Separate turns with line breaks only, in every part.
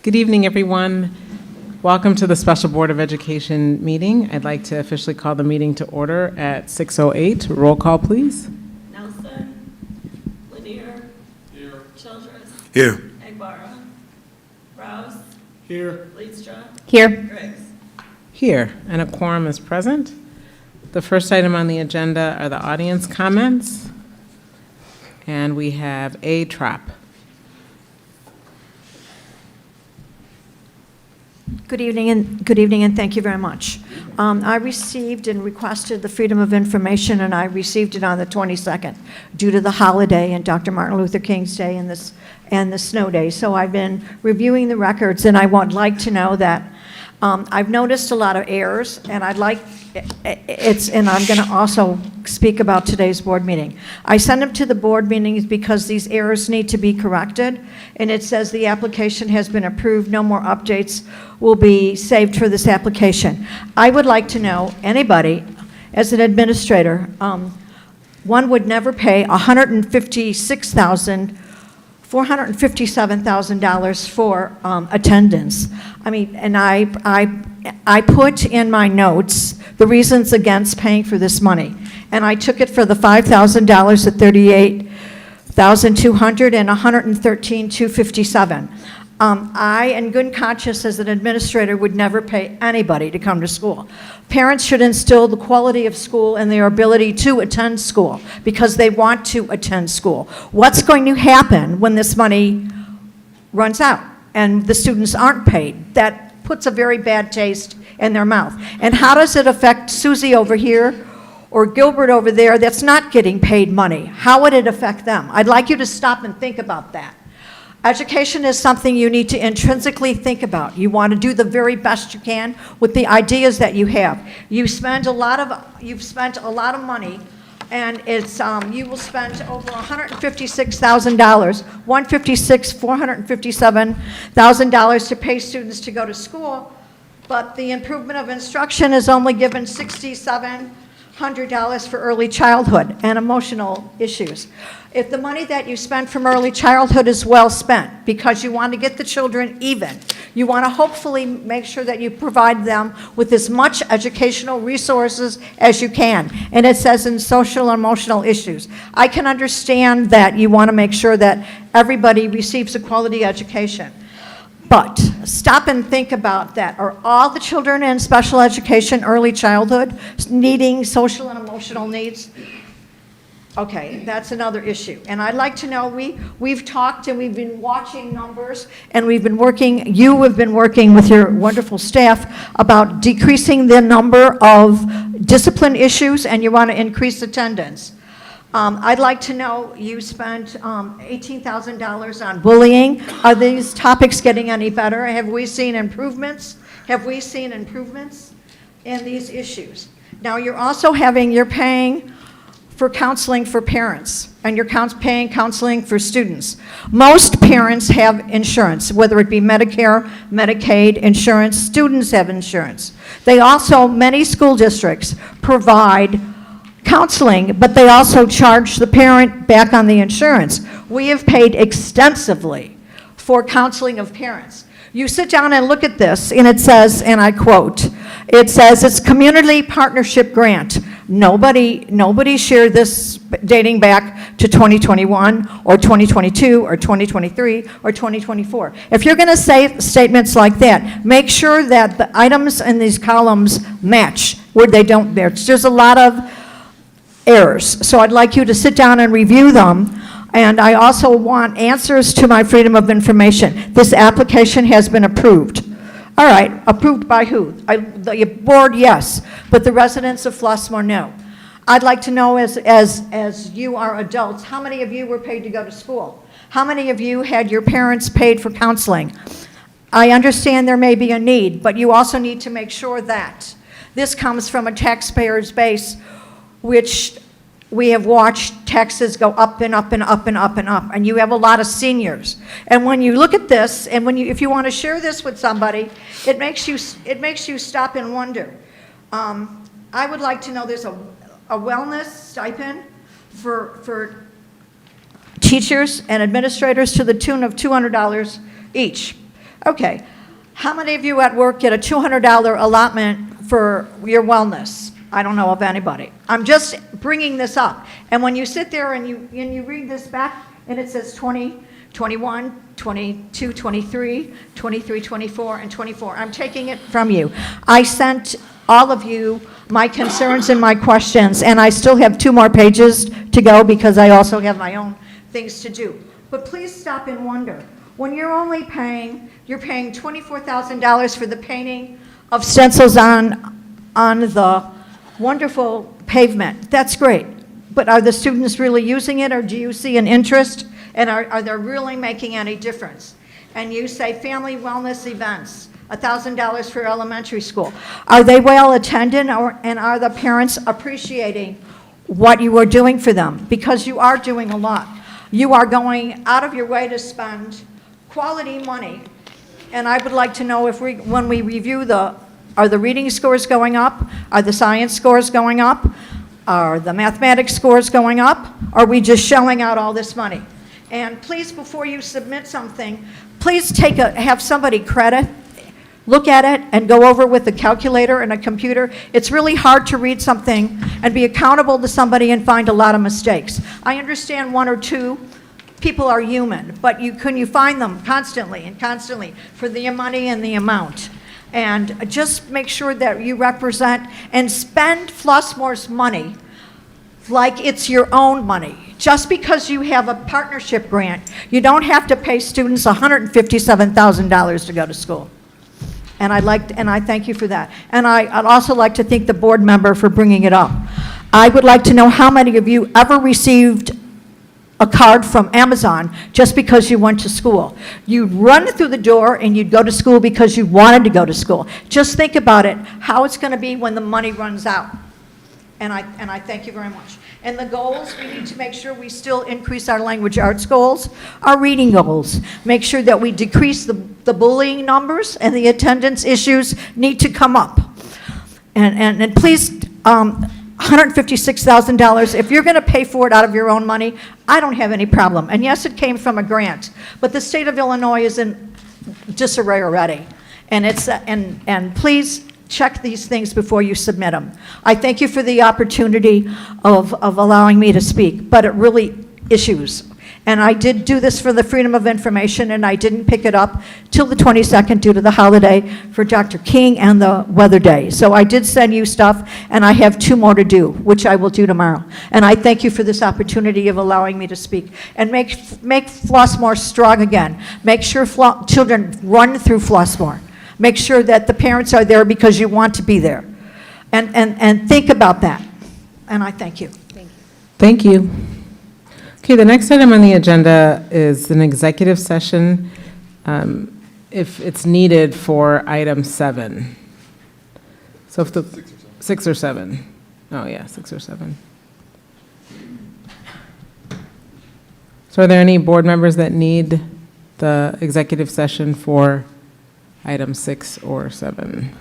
Good evening, everyone. Welcome to the Special Board of Education meeting. I'd like to officially call the meeting to order at 6:08. Roll call, please.
Nelson. Lanier. Here. Childress.
Here.
Agbara. Rouse.
Here.
Leedstra.
Here.
Griggs.
Here, and a quorum is present. The first item on the agenda are the audience comments. And we have a trap.
Good evening, and thank you very much. I received and requested the Freedom of Information, and I received it on the 22nd due to the holiday and Dr. Martin Luther King's Day and the snow day. So I've been reviewing the records, and I would like to know that I've noticed a lot of errors, and and I'm going to also speak about today's board meeting. I send them to the board meetings because these errors need to be corrected, and it says the application has been approved, no more updates will be saved for this application. I would like to know, anybody, as an administrator, one would never pay $457,000 for attendance. I mean, and I put in my notes the reasons against paying for this money, and I took it for the $5,000 at $38,200 and $113,257. I, in good conscience as an administrator, would never pay anybody to come to school. Parents should instill the quality of school and their ability to attend school because they want to attend school. What's going to happen when this money runs out and the students aren't paid? That puts a very bad taste in their mouth. And how does it affect Susie over here or Gilbert over there that's not getting paid money? How would it affect them? I'd like you to stop and think about that. Education is something you need to intrinsically think about. You want to do the very best you can with the ideas that you have. You've spent a lot of money, and it's you will spend over $156,000, $457,000 to pay students to go to school, but the improvement of instruction is only given $6,700 for early childhood and emotional issues. If the money that you spend from early childhood is well spent because you want to get the children even, you want to hopefully make sure that you provide them with as much educational resources as you can. And it says in social and emotional issues. I can understand that you want to make sure that everybody receives a quality education. But stop and think about that. Are all the children in special education, early childhood, needing social and emotional needs? Okay, that's another issue. And I'd like to know, we've talked and we've been watching numbers, and we've been working, you have been working with your wonderful staff about decreasing the number of discipline issues, and you want to increase attendance. I'd like to know, you spent $18,000 on bullying. Are these topics getting any better? Have we seen improvements? Have we seen improvements in these issues? Now, you're paying for counseling for parents, and you're paying counseling for students. Most parents have insurance, whether it be Medicare, Medicaid, insurance. Students have insurance. Many school districts provide counseling, but they also charge the parent back on the insurance. We have paid extensively for counseling of parents. You sit down and look at this, and it says, and I quote, it says it's community partnership grant. Nobody shared this dating back to 2021 or 2022 or 2023 or 2024. If you're going to say statements like that, make sure that the items in these columns match where they don't match. There's a lot of errors, so I'd like you to sit down and review them. And I also want answers to my Freedom of Information. This application has been approved. All right, approved by who? The board, yes, but the residents of Flossmoor, no. I'd like to know, as you are adults, how many of you were paid to go to school? How many of you had your parents paid for counseling? I understand there may be a need, but you also need to make sure that this comes from a taxpayer's base, which we have watched taxes go up and up and up and up and up, and you have a lot of seniors. And when you look at this, and if you want to share this with somebody, it makes you stop and wonder. I would like to know, there's a wellness stipend for teachers and administrators to the tune of $200 each. Okay. How many of you at work get a $200 allotment for your wellness? I don't know of anybody. I'm just bringing this up. And when you sit there and you read this back, and it says 20, 21, 22, 23, 23, 24, and 24. I'm taking it from you. I sent all of you my concerns and my questions, and I still have 2 more pages to go because I also have my own things to do. But please stop and wonder. When you're paying $24,000 for the painting of stencils on the wonderful pavement. That's great. But are the students really using it, or do you see an interest? And are they really making any difference? And you say family wellness events, $1,000 for elementary school. Are they well attended, and are the parents appreciating what you are doing for them? Because you are doing a lot. You are going out of your way to spend quality money. And I would like to know if when we review are the reading scores going up? Are the science scores going up? Are the mathematics scores going up? Are we just shelling out all this money? And please, before you submit something, please have somebody look at it and go over with a calculator and a computer. It's really hard to read something and be accountable to somebody and find a lot of mistakes. I understand 1 or 2 people are human, but can you find them constantly for the money and the amount? And just make sure that you represent and spend Flossmoor's money like it's your own money. Just because you have a partnership grant, you don't have to pay students $157,000 to go to school. And I thank you for that. And I'd also like to thank the board member for bringing it up. I would like to know how many of you ever received a card from Amazon just because you went to school. You'd run through the door and you'd go to school because you wanted to go to school. Just think about it, how it's going to be when the money runs out. And I thank you very much. And the goals, we need to make sure we still increase our language arts goals, our reading goals. Make sure that we decrease the bullying numbers, and the attendance issues need to come up. And please, $156,000, if you're going to pay for it out of your own money, I don't have any problem. And yes, it came from a grant, but the state of Illinois is in disarray already. And please check these things before you submit them. I thank you for the opportunity of allowing me to speak, but it really issues. And I did do this for the Freedom of Information, and I didn't pick it up till the 22nd due to the holiday for Dr. King and the weather day. So I did send you stuff, and I have 2 more to do, which I will do tomorrow. And I thank you for this opportunity of allowing me to speak. And make Flossmoor strong again. Make sure children run through Flossmoor. Make sure that the parents are there because you want to be there. And think about that. And I thank you.
Thank you. Okay, the next item on the agenda is an executive session, if it's needed, for item 7. So if the 6 or 7. Oh yeah, 6 or 7. So are there any board members that need the executive session for item 6 or 7?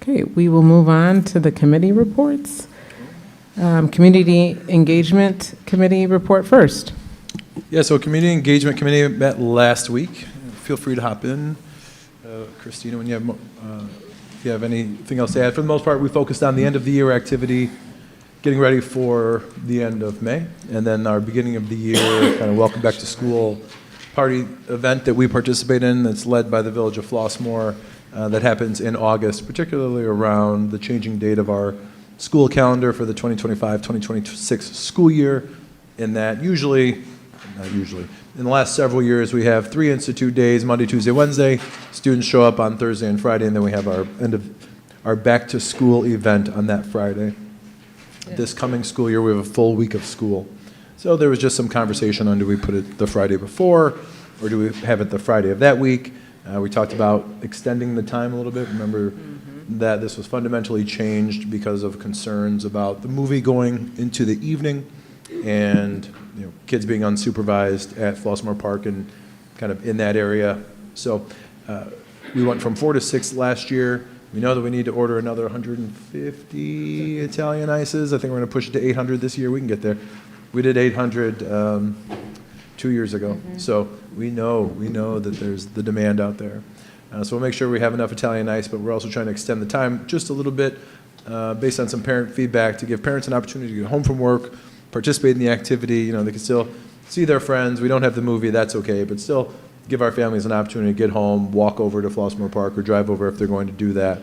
Okay, we will move on to the committee reports. Community Engagement Committee report first.
Yeah, so Community Engagement Committee met last week. Feel free to hop in, Christina, when you have if you have anything else to add. For the most part, we focused on the end of the year activity, getting ready for the end of May, and then our beginning of the year kind of welcome back to school party event that we participate in that's led by the Village of Flossmoor. That happens in August, particularly around the changing date of our school calendar for the 2025-2026 school year. In that in the last several years, we have 3 institute days, Monday, Tuesday, Wednesday. Students show up on Thursday and Friday, and then we have our back to school event on that Friday. Yeah. This coming school year, we have a full week of school. So there was just some conversation on, do we put it the Friday before, or do we have it the Friday of that week? We talked about extending the time a little bit. Remember that this was fundamentally changed because of concerns about the movie going into the evening and kids being unsupervised at Flossmoor Park and kind of in that area. So we went from 4 to 6 last year. We know that we need to order another 150 Italian ices. I think we're going to push it to 800 this year. We can get there. We did 800 2 years ago. So we know that there's the demand out there. So we'll make sure we have enough Italian ice, but we're also trying to extend the time just a little bit based on some parent feedback to give parents an opportunity to get home from work, participate in the activity. You know, they can still see their friends. We don't have the movie, that's okay, but still give our families an opportunity to get home, walk over to Flossmoor Park or drive over if they're going to do that,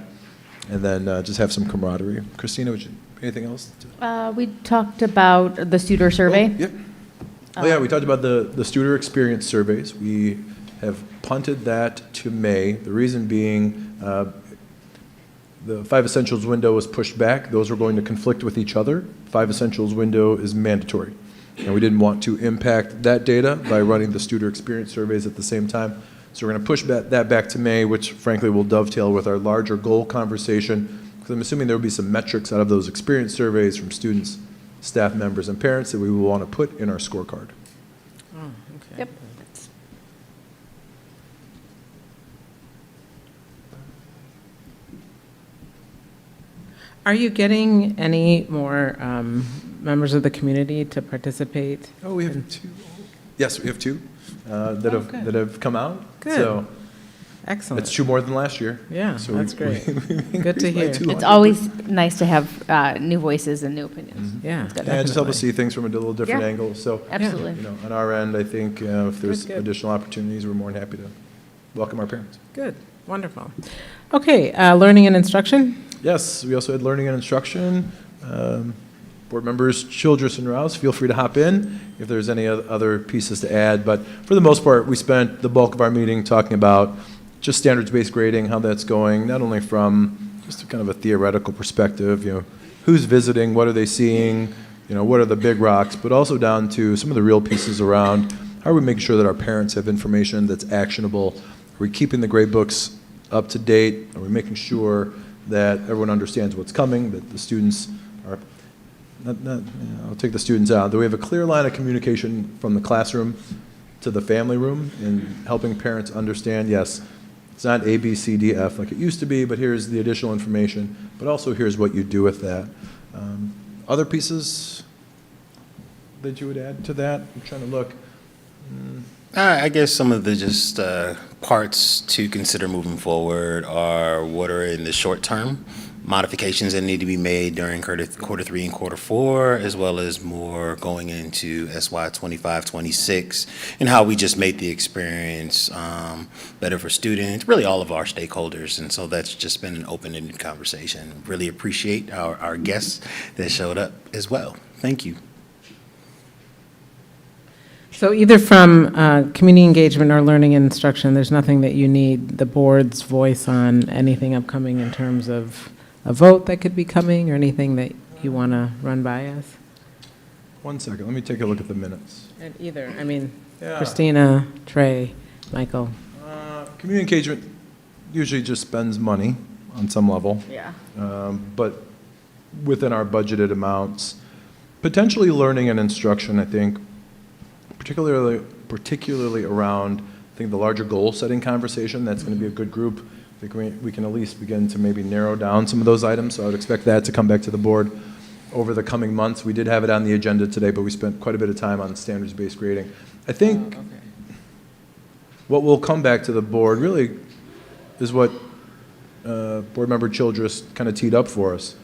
and then just have some camaraderie. Christina, anything else?
We talked about the Studer survey.
Yep. Oh, yeah, we talked about the Studer experience surveys. We have punted that to May. The reason being the 5 Essentials window was pushed back. Those are going to conflict with each other. 5 Essentials window is mandatory. And we didn't want to impact that data by running the Studer experience surveys at the same time. So we're going to push that back to May, which frankly will dovetail with our larger goal conversation, because I'm assuming there will be some metrics out of those experience surveys from students, staff members, and parents that we will want to put in our scorecard.
Oh, okay.
Yep.
Are you getting any more members of the community to participate?
Oh, we have 2. Yes, we have 2 that
good.
have come out.
Good.
So
Excellent.
it's 2 more than last year.
Yeah,
So
that's great. Good to
increased by
hear.
200.
It's always nice to have new voices and new opinions.
Yeah,
It's good.
Yeah, just help us
definitely.
see things from a little different
Yeah.
angle. So,
Absolutely.
you know, on our end, I think if there's
Good.
additional opportunities, we're more than happy to welcome our parents.
Good, wonderful. Okay, learning and instruction?
Yes, we also had learning and instruction. Board members Childress and Rouse, feel free to hop in if there's any other pieces to add. But for the most part, we spent the bulk of our meeting talking about just standards-based grading, how that's going, not only from just kind of a theoretical perspective, you know, who's visiting, what are they seeing, you know, what are the big rocks, but also down to some of the real pieces around how are we making sure that our parents have information that's actionable? Are we keeping the grade books up to date? Are we making sure that everyone understands what's coming, that the students are, I'll take the students out, that we have a clear line of communication from the classroom to the family room in helping parents understand, yes, it's not A, B, C, D, F like it used to be, but here's the additional information, but also here's what you do with that. Other pieces that you would add to that? I'm trying to look.
I guess some of the just parts to consider moving forward are what are in the short term, modifications that need to be made during quarter 3 and quarter 4, as well as more going into SY 25-26, and how we just make the experience better for students, really all of our stakeholders. And so that's just been an open-ended conversation. Really appreciate our guests that showed up as well. Thank you.
So either from community engagement or learning and instruction, there's nothing that you need the board's voice on, anything upcoming in terms of a vote that could be coming or anything that you want to run by us?
1 second, let me take a look at the minutes.
And either, I mean,
Yeah.
Christina, Trey, Michael.
Community engagement usually just spends money on some level.
Yeah.
But within our budgeted amounts, potentially learning and instruction, I think, particularly around, I think, the larger goal-setting conversation, that's going to be a good group. I think we can at least begin to maybe narrow down some of those items, so I would expect that to come back to the board over the coming months. We did have it on the agenda today, but we spent quite a bit of time on standards-based grading. I think what will come back to the board really is what Board Member Childress kind of teed up for us.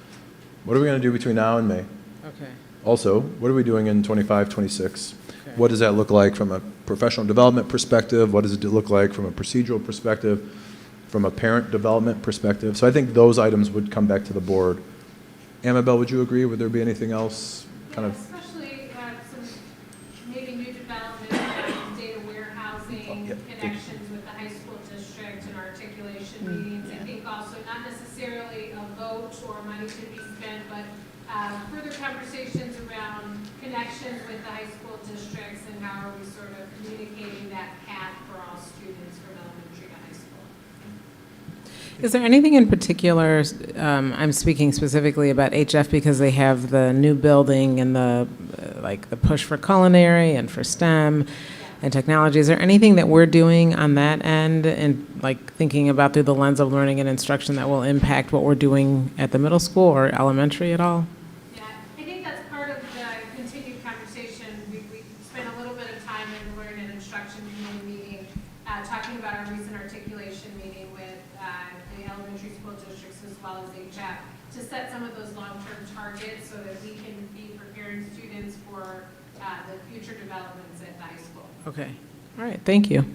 What are we going to do between now and May?
Okay.
Also, what are we doing in 25, 26? What does that look like from a professional development perspective? What does it look like from a procedural perspective, from a parent development perspective? So I think those items would come back to the board. Amabel, would you agree? Would there be anything else kind of?
Especially some maybe new development around data warehousing,
yeah,
connections with the high school district and articulation meetings. I think also not necessarily a vote or money to be spent, but further conversations around connections with the high school districts and how are we sort of communicating that path for all students from elementary to high school.
Is there anything in particular, I'm speaking specifically about HF because they have the new building and the, like the push for culinary and for STEM. and technology. Is there anything that we're doing on that end and like thinking about through the lens of learning and instruction that will impact what we're doing at the middle school or elementary at all?
Yeah, I think that's part of the continued conversation. We spent a little bit of time in the Learning and Instruction Committee meeting, talking about our recent articulation meeting with the elementary school districts as well as HF to set some of those long-term targets so that we can be preparing students for the future developments at the high school.
Okay, all right, thank you.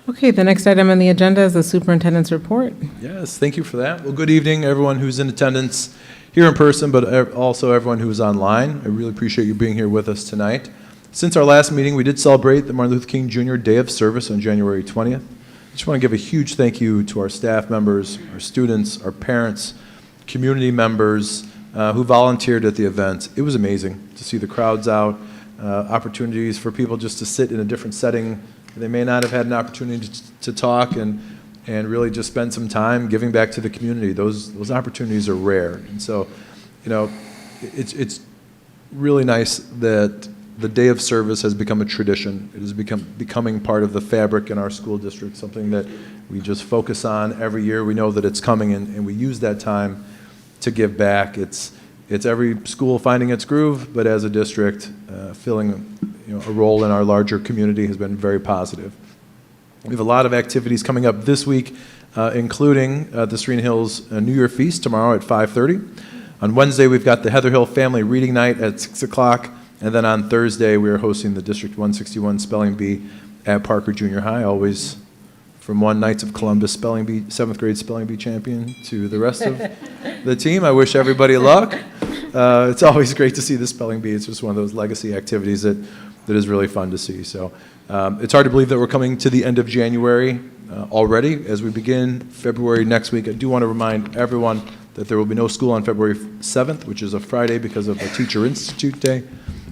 Okay, the next item on the agenda is the superintendent's report.
Yes, thank you for that. Well, good evening, everyone who's in attendance here in person, but also everyone who is online. I really appreciate you being here with us tonight. Since our last meeting, we did celebrate the Martin Luther King Jr. Day of Service on January 20th. I just want to give a huge thank you to our staff members, our students, our parents, community members who volunteered at the event. It was amazing to see the crowds out, opportunities for people just to sit in a different setting. They may not have had an opportunity to talk and really just spend some time giving back to the community. Those opportunities are rare. And so, you know, it's really nice that the Day of Service has become a tradition. It is becoming part of the fabric in our school district, something that we just focus on every year. We know that it's coming, and we use that time to give back. It's every school finding its groove, but as a district, filling a role in our larger community has been very positive. We have a lot of activities coming up this week, including the Serena Hills New Year Feast tomorrow at 5:30. On Wednesday, we've got the Heather Hill Family Reading Night at 6 o'clock. And then on Thursday, we are hosting the District 161 Spelling Bee at Parker Junior High, always from one Knights of Columbus Spelling Bee, 7th grade Spelling Bee champion to the rest of the team. I wish everybody luck. It's always great to see the Spelling Bee. It's just one of those legacy activities that is really fun to see. So it's hard to believe that we're coming to the end of January already. As we begin February next week, I do want to remind everyone that there will be no school on February 7th, which is a Friday because of a Teacher Institute Day.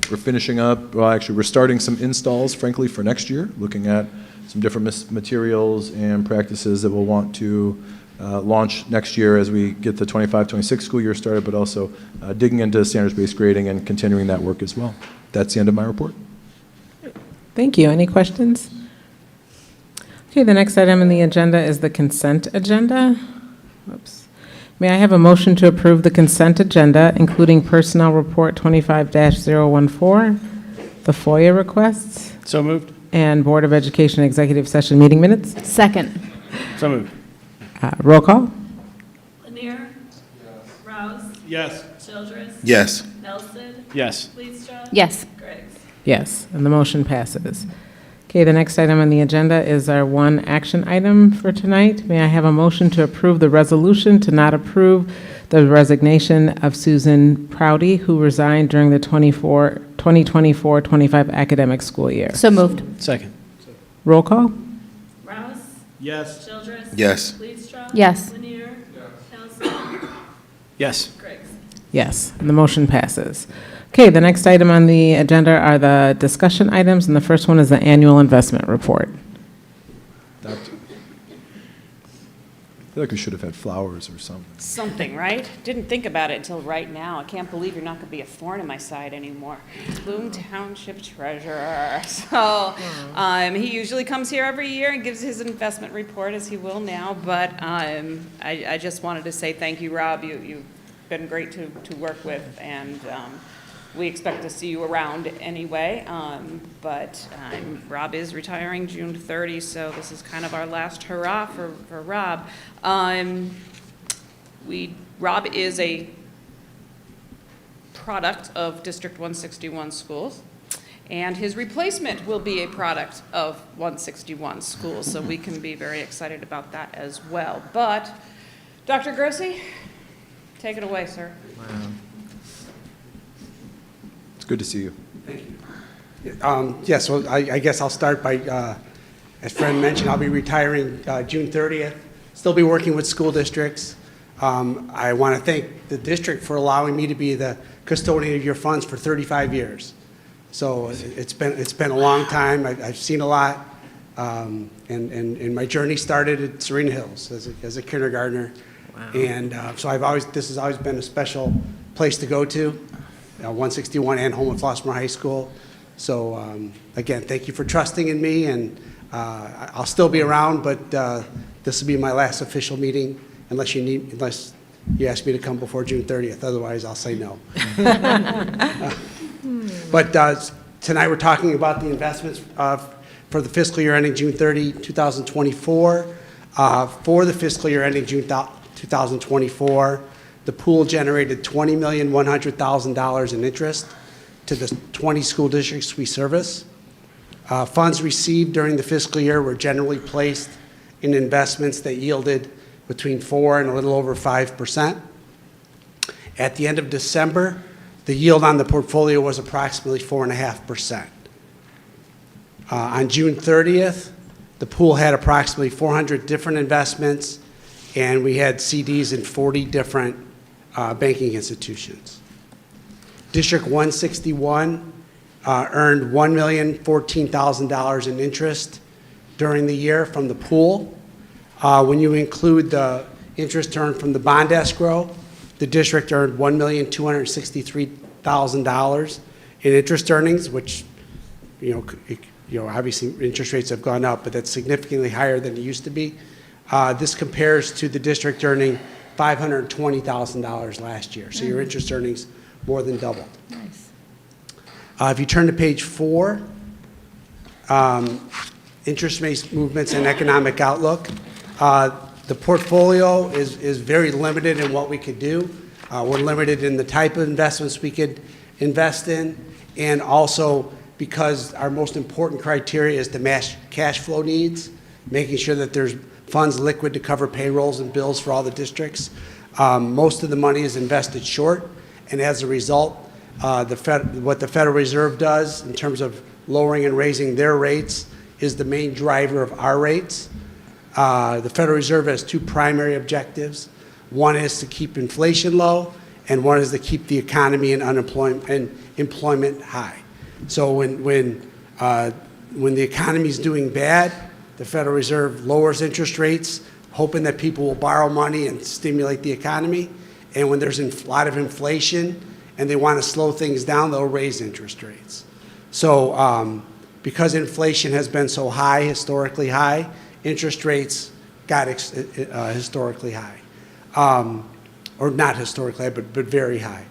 We're finishing up, well, actually, we're starting some installs, frankly, for next year, looking at some different materials and practices that we'll want to launch next year as we get the 25-26 school year started, but also digging into standards-based grading and continuing that work as well. That's the end of my report.
Thank you. Any questions? Okay, the next item on the agenda is the consent agenda. Oops. May I have a motion to approve the consent agenda, including Personnel Report 25-014, the FOIA requests,
So moved.
and Board of Education executive session meeting minutes?
Second.
So moved.
Roll call?
Lanier? Rouse?
Yes.
Childress?
Yes.
Nelson?
Yes.
Leestra?
Yes.
Griggs?
Yes, and the motion passes. Okay, the next item on the agenda is our one action item for tonight. May I have a motion to approve the resolution to not approve the resignation of Susan Prouty, who resigned during the 2024-25 academic school year?
So moved.
Second.
Roll call?
Rouse?
Yes.
Childress?
Yes.
Leestra?
Yes.
Lanier? Nelson?
Yes.
Griggs?
Yes, and the motion passes. Okay, the next item on the agenda are the discussion items, and the first one is the annual investment report.
I feel like we should have had flowers or something.
Something, right? Didn't think about it until right now. I can't believe you're not going to be a thorn in my side anymore. Boone Township Treasurer. So he usually comes here every year and gives his investment report, as he will now. But I just wanted to say thank you, Rob. You've been great to work with, and we expect to see you around anyway. But Rob is retiring June 30, so this is kind of our last hurrah for Rob. Rob is a product of District 161 schools, and his replacement will be a product of 161 schools, so we can be very excited about that as well. But, Dr. Grossi, take it away, sir.
It's good to see you.
Yes, well, I guess I'll start by, as Fred mentioned, I'll be retiring June 30th. Still be working with school districts. I want to thank the district for allowing me to be the custodian of your funds for 35 years. So it's been a long time. I've seen a lot, and my journey started at Serena Hills as a kindergartner. Wow. And so this has always been a special place to go to. 161 and home at Flossmoor High School. So again, thank you for trusting in me, and I'll still be around, but this will be my last official meeting unless you ask me to come before June 30th. Otherwise, I'll say no. But tonight we're talking about the investments for the fiscal year ending June 30, 2024. For the fiscal year ending June 2024, the pool generated $20,100,000 in interest to the 20 school districts we service. Funds received during the fiscal year were generally placed in investments that yielded between 4 and a little over 5%. At the end of December, the yield on the portfolio was approximately 4.5%. On June 30th, the pool had approximately 400 different investments, and we had CDs in 40 different banking institutions. District 161 earned $1,014,000 in interest during the year from the pool. When you include the interest earned from the bond escrow, the district earned $1,263,000 in interest earnings, which, obviously interest rates have gone up, but that's significantly higher than it used to be. This compares to the district earning $520,000 last year. So your interest earnings more than doubled.
Nice.
If you turn to page 4, interest rate movements and economic outlook. The portfolio is very limited in what we could do. We're limited in the type of investments we could invest in, and also because our most important criteria is to match cash flow needs, making sure that there's funds liquid to cover payrolls and bills for all the districts. Most of the money is invested short, and as a result, what the Federal Reserve does in terms of lowering and raising their rates is the main driver of our rates. The Federal Reserve has 2 primary objectives. One is to keep inflation low, and one is to keep the economy and employment high. So when the economy is doing bad, the Federal Reserve lowers interest rates, hoping that people will borrow money and stimulate the economy. And when there's a lot of inflation and they want to slow things down, they'll raise interest rates. So because inflation has been so high, historically high, interest rates got historically high. Or not historically high, but very high.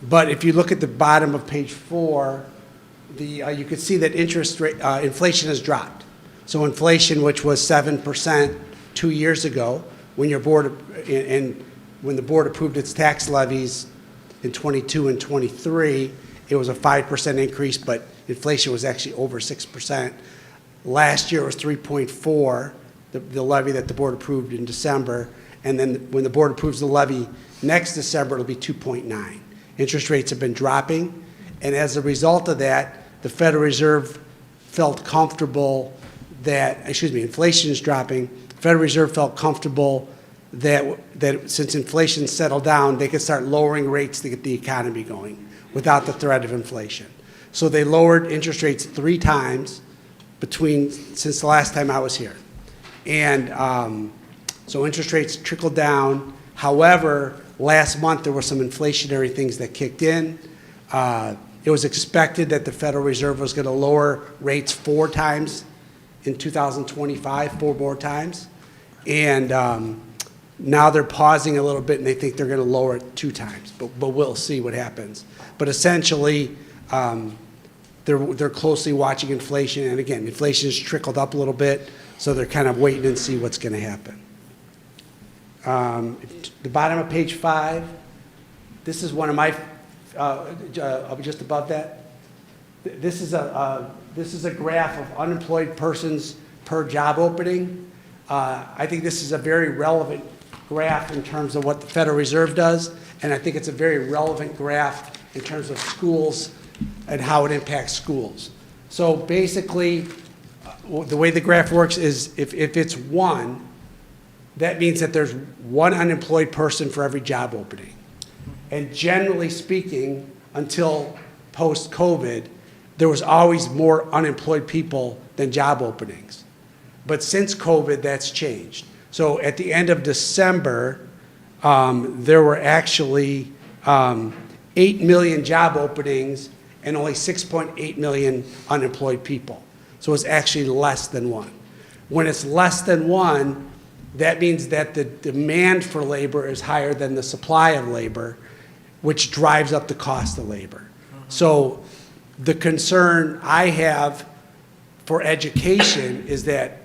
But if you look at the bottom of page 4, you can see that inflation has dropped. So inflation, which was 7% 2 years ago, when the board approved its tax levies in 22 and 23, it was a 5% increase, but inflation was actually over 6%. Last year it was 3.4, the levy that the board approved in December, and then when the board approves the levy next December, it'll be 2.9. Interest rates have been dropping, and as a result of that, the Federal Reserve felt comfortable inflation is dropping. The Federal Reserve felt comfortable that since inflation settled down, they could start lowering rates to get the economy going without the threat of inflation. So they lowered interest rates 3 times since the last time I was here. And so interest rates trickled down. However, last month there were some inflationary things that kicked in. It was expected that the Federal Reserve was going to lower rates 4 times in 2025, 4 more times. And now they're pausing a little bit, and they think they're going to lower it 2 times. But we'll see what happens. But essentially, they're closely watching inflation. And again, inflation has trickled up a little bit, so they're kind of waiting and see what's going to happen. The bottom of page 5, this is one of my, just above that. This is a graph of unemployed persons per job opening. I think this is a very relevant graph in terms of what the Federal Reserve does, and I think it's a very relevant graph in terms of schools and how it impacts schools. So basically, the way the graph works is if it's 1, that means that there's 1 unemployed person for every job opening. And generally speaking, until post-COVID, there was always more unemployed people than job openings. But since COVID, that's changed. So at the end of December, there were actually 8 8 million job openings and only 6.8 million unemployed people. So it's actually less than 1. When it's less than 1, that means that the demand for labor is higher than the supply of labor, which drives up the cost of labor. So the concern I have for education is that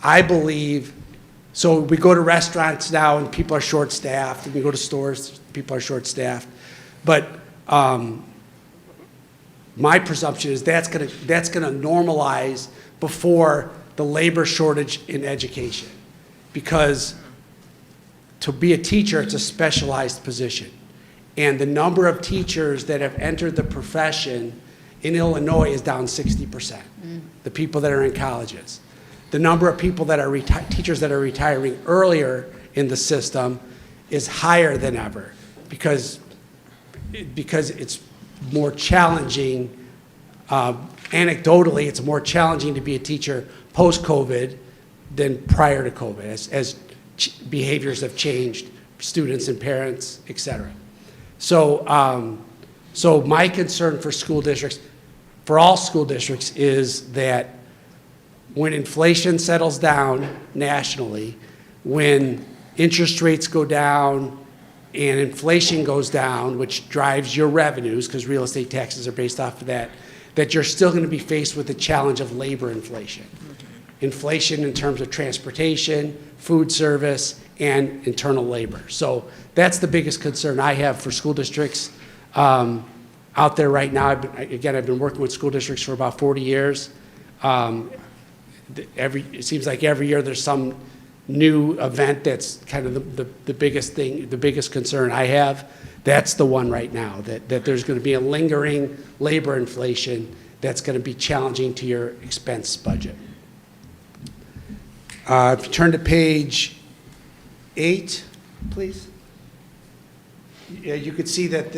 I believe, so we go to restaurants now and people are short-staffed, and we go to stores, people are short-staffed. But my presumption is that's gonna normalize before the labor shortage in education. Because to be a teacher, it's a specialized position. And the number of teachers that have entered the profession in Illinois is down 60%, the people that are in colleges. The number of people that are teachers that are retiring earlier in the system is higher than ever because it's more challenging. Anecdotally, it's more challenging to be a teacher post-COVID than prior to COVID as behaviors have changed, students and parents, et cetera. So, so my concern for school districts, for all school districts, is that when inflation settles down nationally, when interest rates go down and inflation goes down, which drives your revenues, because real estate taxes are based off of that, that you're still going to be faced with the challenge of labor inflation. Inflation in terms of transportation, food service, and internal labor. So that's the biggest concern I have for school districts out there right now. I've been working with school districts for about 40 years. It seems like every year there's some new event that's kind of the biggest thing, the biggest concern I have. That's the one right now, that there's going to be a lingering labor inflation that's going to be challenging to your expense budget. If you turn to page 8, please. Yeah, you could see that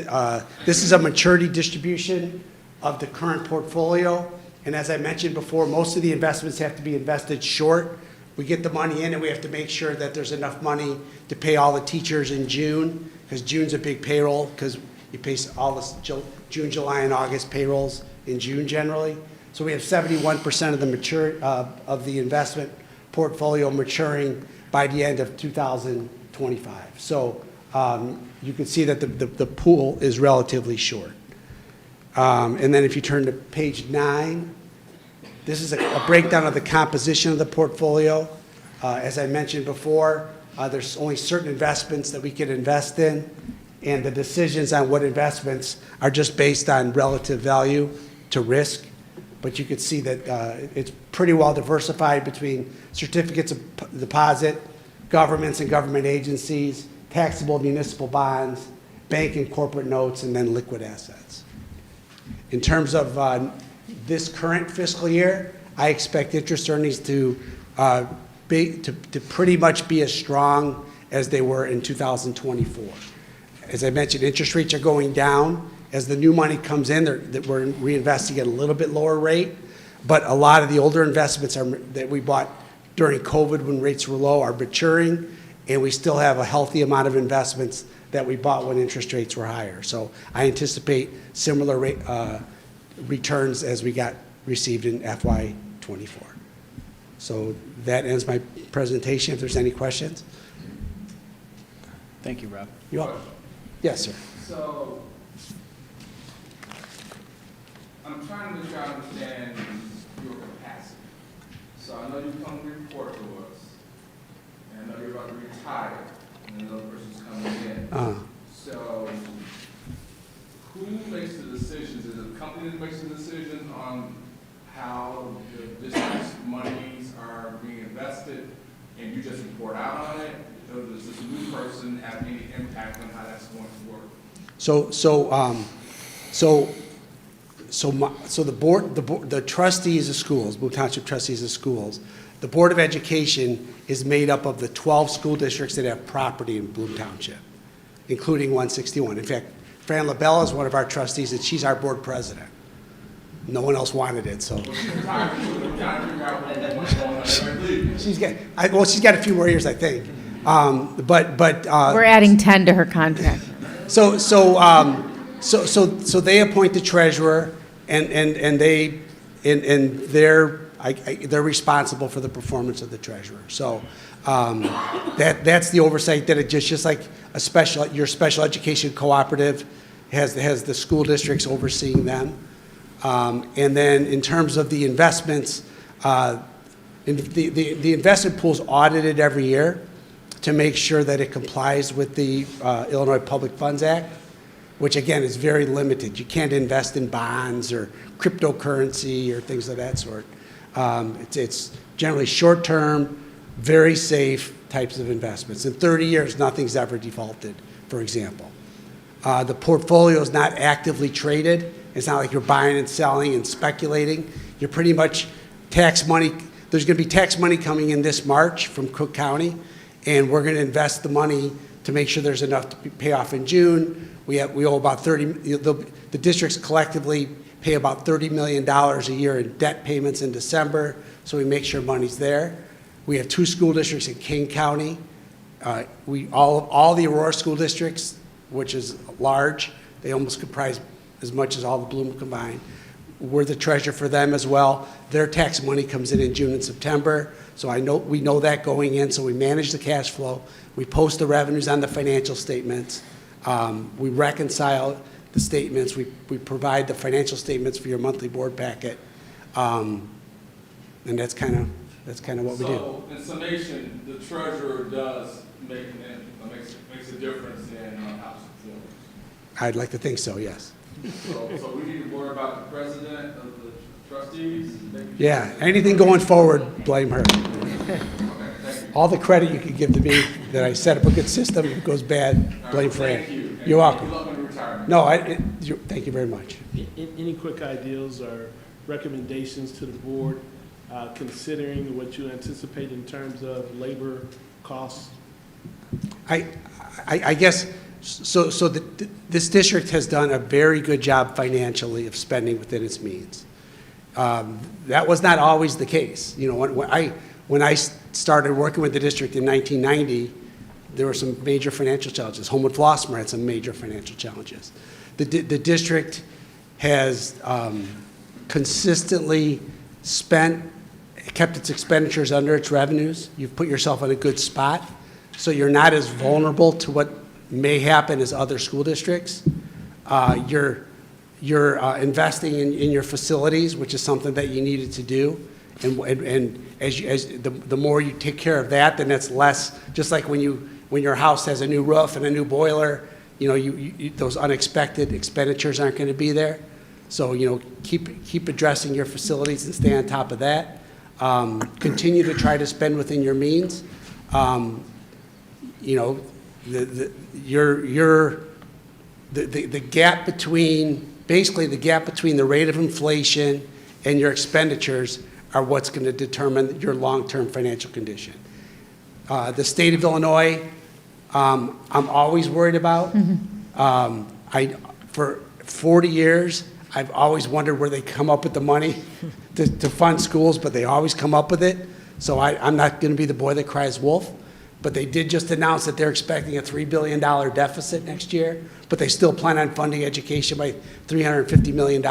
this is a maturity distribution of the current portfolio. And as I mentioned before, most of the investments have to be invested short. We get the money in and we have to make sure that there's enough money to pay all the teachers in June, because June's a big payroll, because you pay all the June, July, and August payrolls in June generally. So we have 71% of the investment portfolio maturing by the end of 2025. So you can see that the pool is relatively short. And then if you turn to page 9, this is a breakdown of the composition of the portfolio. As I mentioned before, there's only certain investments that we can invest in, and the decisions on what investments are just based on relative value to risk. But you can see that it's pretty well diversified between certificates of deposit, governments and government agencies, taxable municipal bonds, bank and corporate notes, and then liquid assets. In terms of this current fiscal year, I expect interest earnings to pretty much be as strong as they were in 2024. As I mentioned, interest rates are going down. As the new money comes in, we're reinvesting at a little bit lower rate, but a lot of the older investments that we bought during COVID when rates were low are maturing, and we still have a healthy amount of investments that we bought when interest rates were higher. So I anticipate similar returns as we received in FY24. So that ends my presentation. If there's any questions.
Thank you, Rob.
You're welcome. Yes, sir.
So I'm trying to understand your capacity. So I know you come to report to us, and I know you're about to retire, and another person's coming in. So who makes the decisions? Is it the company that makes the decision on how the district's monies are being invested, and you just report out on it? Or does this new person have any impact on how that's going to work?
So the board, the trustees of schools, Boone Township trustees of schools, the Board of Education is made up of the 12 school districts that have property in Boone Township, including 161. In fact, Fran LaBella is one of our trustees, and she's our board president. No one else wanted it, so. She's got a few more years, I think.
We're adding 10 to her contract.
So they appoint the treasurer, and they're responsible for the performance of the treasurer. So that's the oversight that it just like your special education cooperative has the school districts overseeing them. And then in terms of the investments, the investment pool is audited every year to make sure that it complies with the Illinois Public Funds Act, which again is very limited. You can't invest in bonds or cryptocurrency or things of that sort. It's generally short-term, very safe types of investments. In 30 years, nothing's ever defaulted, for example. The portfolio is not actively traded. It's not like you're buying and selling and speculating. You're pretty much tax money. There's going to be tax money coming in this March from Cook County, and we're going to invest the money to make sure there's enough to pay off in June. We owe about the districts collectively pay about $30 million a year in debt payments in December, so we make sure money's there. We have 2 school districts in King County. All the Aurora school districts, which is large, they almost comprise as much as all the Bloom combined. We're the treasurer for them as well. Their tax money comes in June and September, so we know that going in, so we manage the cash flow. We post the revenues on the financial statements. We reconcile the statements. We provide the financial statements for your monthly board packet, and that's kind of what we do.
So, in summation, the treasurer does makes a difference in house performance.
I'd like to think so, yes.
So we need to worry about the president of the trustees?
Yeah, anything going forward, blame her.
Okay, thank you.
All the credit you could give to me that I set up a good system. If it goes bad, blame Fran.
Thank you.
You're welcome.
Good luck in retirement.
No, thank you very much.
Any quick ideas or recommendations to the board, considering what you anticipate in terms of labor costs?
I guess, this district has done a very good job financially of spending within its means. That was not always the case. You know, when I started working with the district in 1990, there were some major financial challenges. Homewood Flossmoor had some major financial challenges. The district has consistently kept its expenditures under its revenues. You've put yourself in a good spot, so you're not as vulnerable to what may happen as other school districts. You're investing in your facilities, which is something that you needed to do. And the more you take care of that, then it's less, just like when your house has a new roof and a new boiler, you know, those unexpected expenditures aren't going to be there. So, you know, keep addressing your facilities and stay on top of that. Continue to try to spend within your means. You know, the gap between, basically the gap between the rate of inflation and your expenditures are what's going to determine your long-term financial condition. The state of Illinois, I'm always worried about. For 40 years, I've always wondered where they come up with the money to fund schools, but they always come up with it. So I'm not going to be the boy that cries wolf. But they did just announce that they're expecting a $3 billion deficit next year, but they still plan on funding education by $350 million.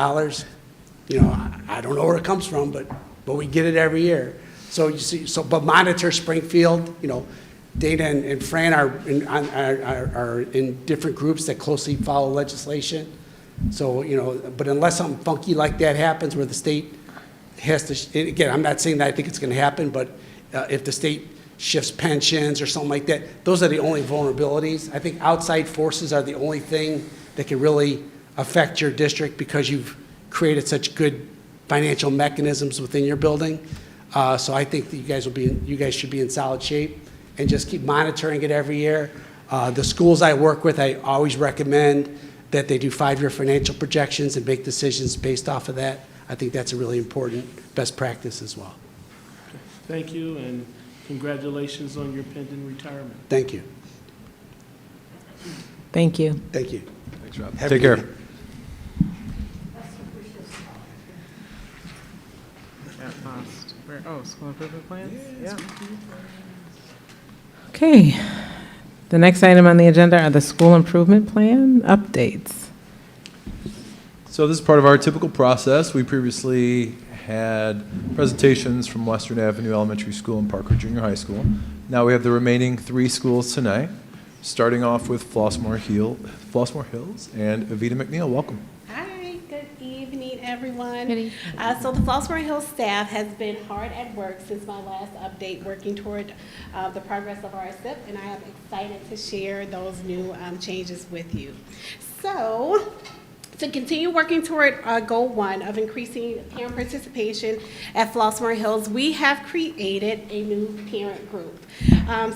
You know, I don't know where it comes from, but we get it every year. So you see, but monitor Springfield. You know, Dana and Fran are in different groups that closely follow legislation. So, you know, but unless something funky like that happens where the state has to, again, I'm not saying that I think it's going to happen, but if the state shifts pensions or something like that, those are the only vulnerabilities. I think outside forces are the only thing that can really affect your district because you've created such good financial mechanisms within your building. So I think that you guys should be in solid shape and just keep monitoring it every year. The schools I work with, I always recommend that they do 5-year financial projections and make decisions based off of that. I think that's a really important best practice as well.
Thank you, and congratulations on your pending retirement.
Thank you.
Thank you.
Thank you.
Thanks, Rob.
Have a
Take
good
care.
day.
Oh, school improvement plans? Yeah. Okay. The The next item on the agenda are the school improvement plan updates.
So this is part of our typical process. We previously had presentations from Western Avenue Elementary School and Parker Junior High School. Now we have the remaining 3 schools tonight, starting off with Flossmoor Hills and Evita McNeil. Welcome.
Hi, good evening, everyone.
Good evening.
So the Flossmoor Hills staff has been hard at work since my last update, working toward the progress of our SIP, and I am excited to share those new changes with you. So, to continue working toward goal 1 of increasing parent participation at Flossmoor Hills, we have created a new parent group.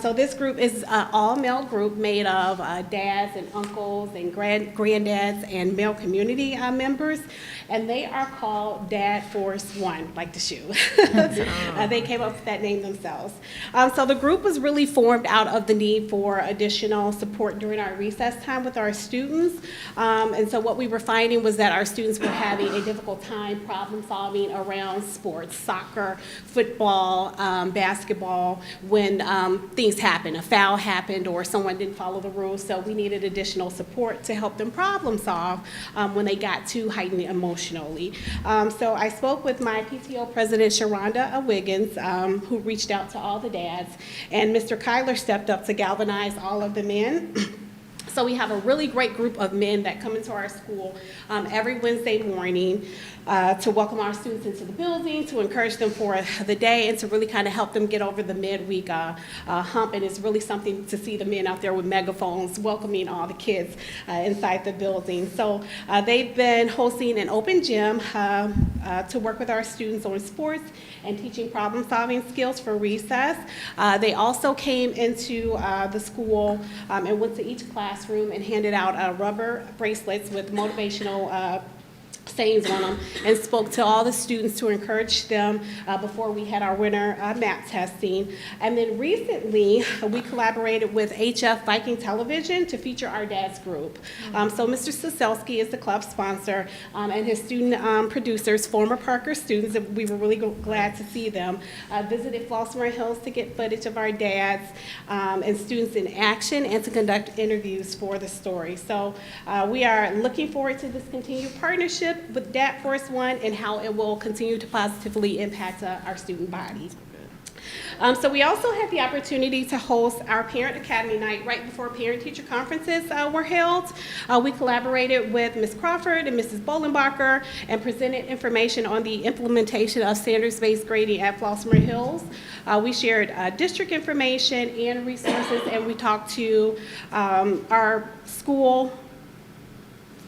So this group is an all-male group made of dads and uncles and granddads and male community members, and they are called Dad Force One, like the shoe. They came up with that name themselves. So the group was really formed out of the need for additional support during our recess time with our students, and so what we were finding was that our students were having a difficult time problem solving around sports, soccer, football, basketball, when things happened, a foul happened or someone didn't follow the rules, so we needed additional support to help them problem solve when they got too heightened emotionally. So I spoke with my PTO president, Sharonda Wiggins, who reached out to all the dads, and Mr. Kyler stepped up to galvanize all of the men. So we have a really great group of men that come into our school every Wednesday morning to welcome our students into the building, to encourage them for the day, and to really kind of help them get over the midweek hump. And it's really something to see the men out there with megaphones welcoming all the kids inside the building. So they've been hosting an open gym to work with our students on sports and teaching problem-solving skills for recess. They also came into the school and went to each classroom and handed out rubber bracelets with motivational sayings on them, and spoke to all the students to encourage them before we had our winter math testing. And then recently, we collaborated with HF Viking Television to feature our dad's group. So Mr. Soselski is the club sponsor, and his student producers, former Parker students, and we were really glad to see them, visited Flossmoor Hills to get footage of our dads and students in action and to conduct interviews for the story. So we are looking forward to this continued partnership with Dad Force One and how it will continue to positively impact our student body. So we also had the opportunity to host our Parent Academy Night right before parent-teacher conferences were held. We collaborated with Ms. Crawford and Mrs. Bolenbacher and presented information on the implementation of standards-based grading at Flossmoor Hills. We shared district information and resources, and we talked to our school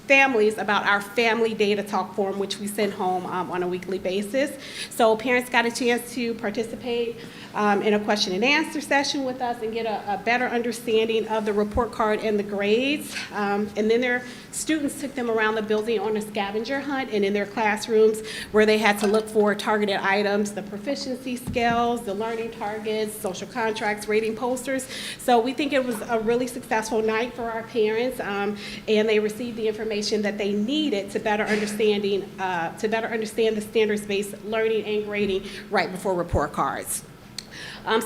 families about our family data talk form, which we send home on a weekly basis. So parents got a chance to participate in a question and answer session with us and get a better understanding of the report card and the grades. And then their students took them around the building on a scavenger hunt and in their classrooms where they had to look for targeted items, the proficiency scales, the learning targets, social contracts, rating posters. So we think it was a really successful night for our parents, and they received the information that they needed to better understand the standards-based learning and grading right before report cards.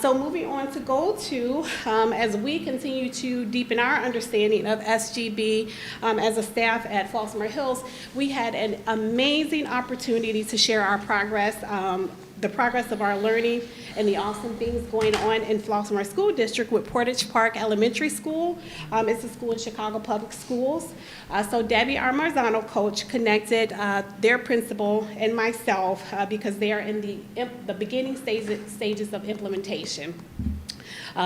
So moving on to goal 2, as we continue to deepen our understanding of SGB as a staff at Flossmoor Hills, we had an amazing opportunity to share our progress, the progress of our learning and the awesome things going on in Flossmoor School District with Portage Park Elementary School. It's a school in Chicago Public Schools. So Debbie, our Marzano coach, connected their principal and myself because they are in the beginning stages of implementation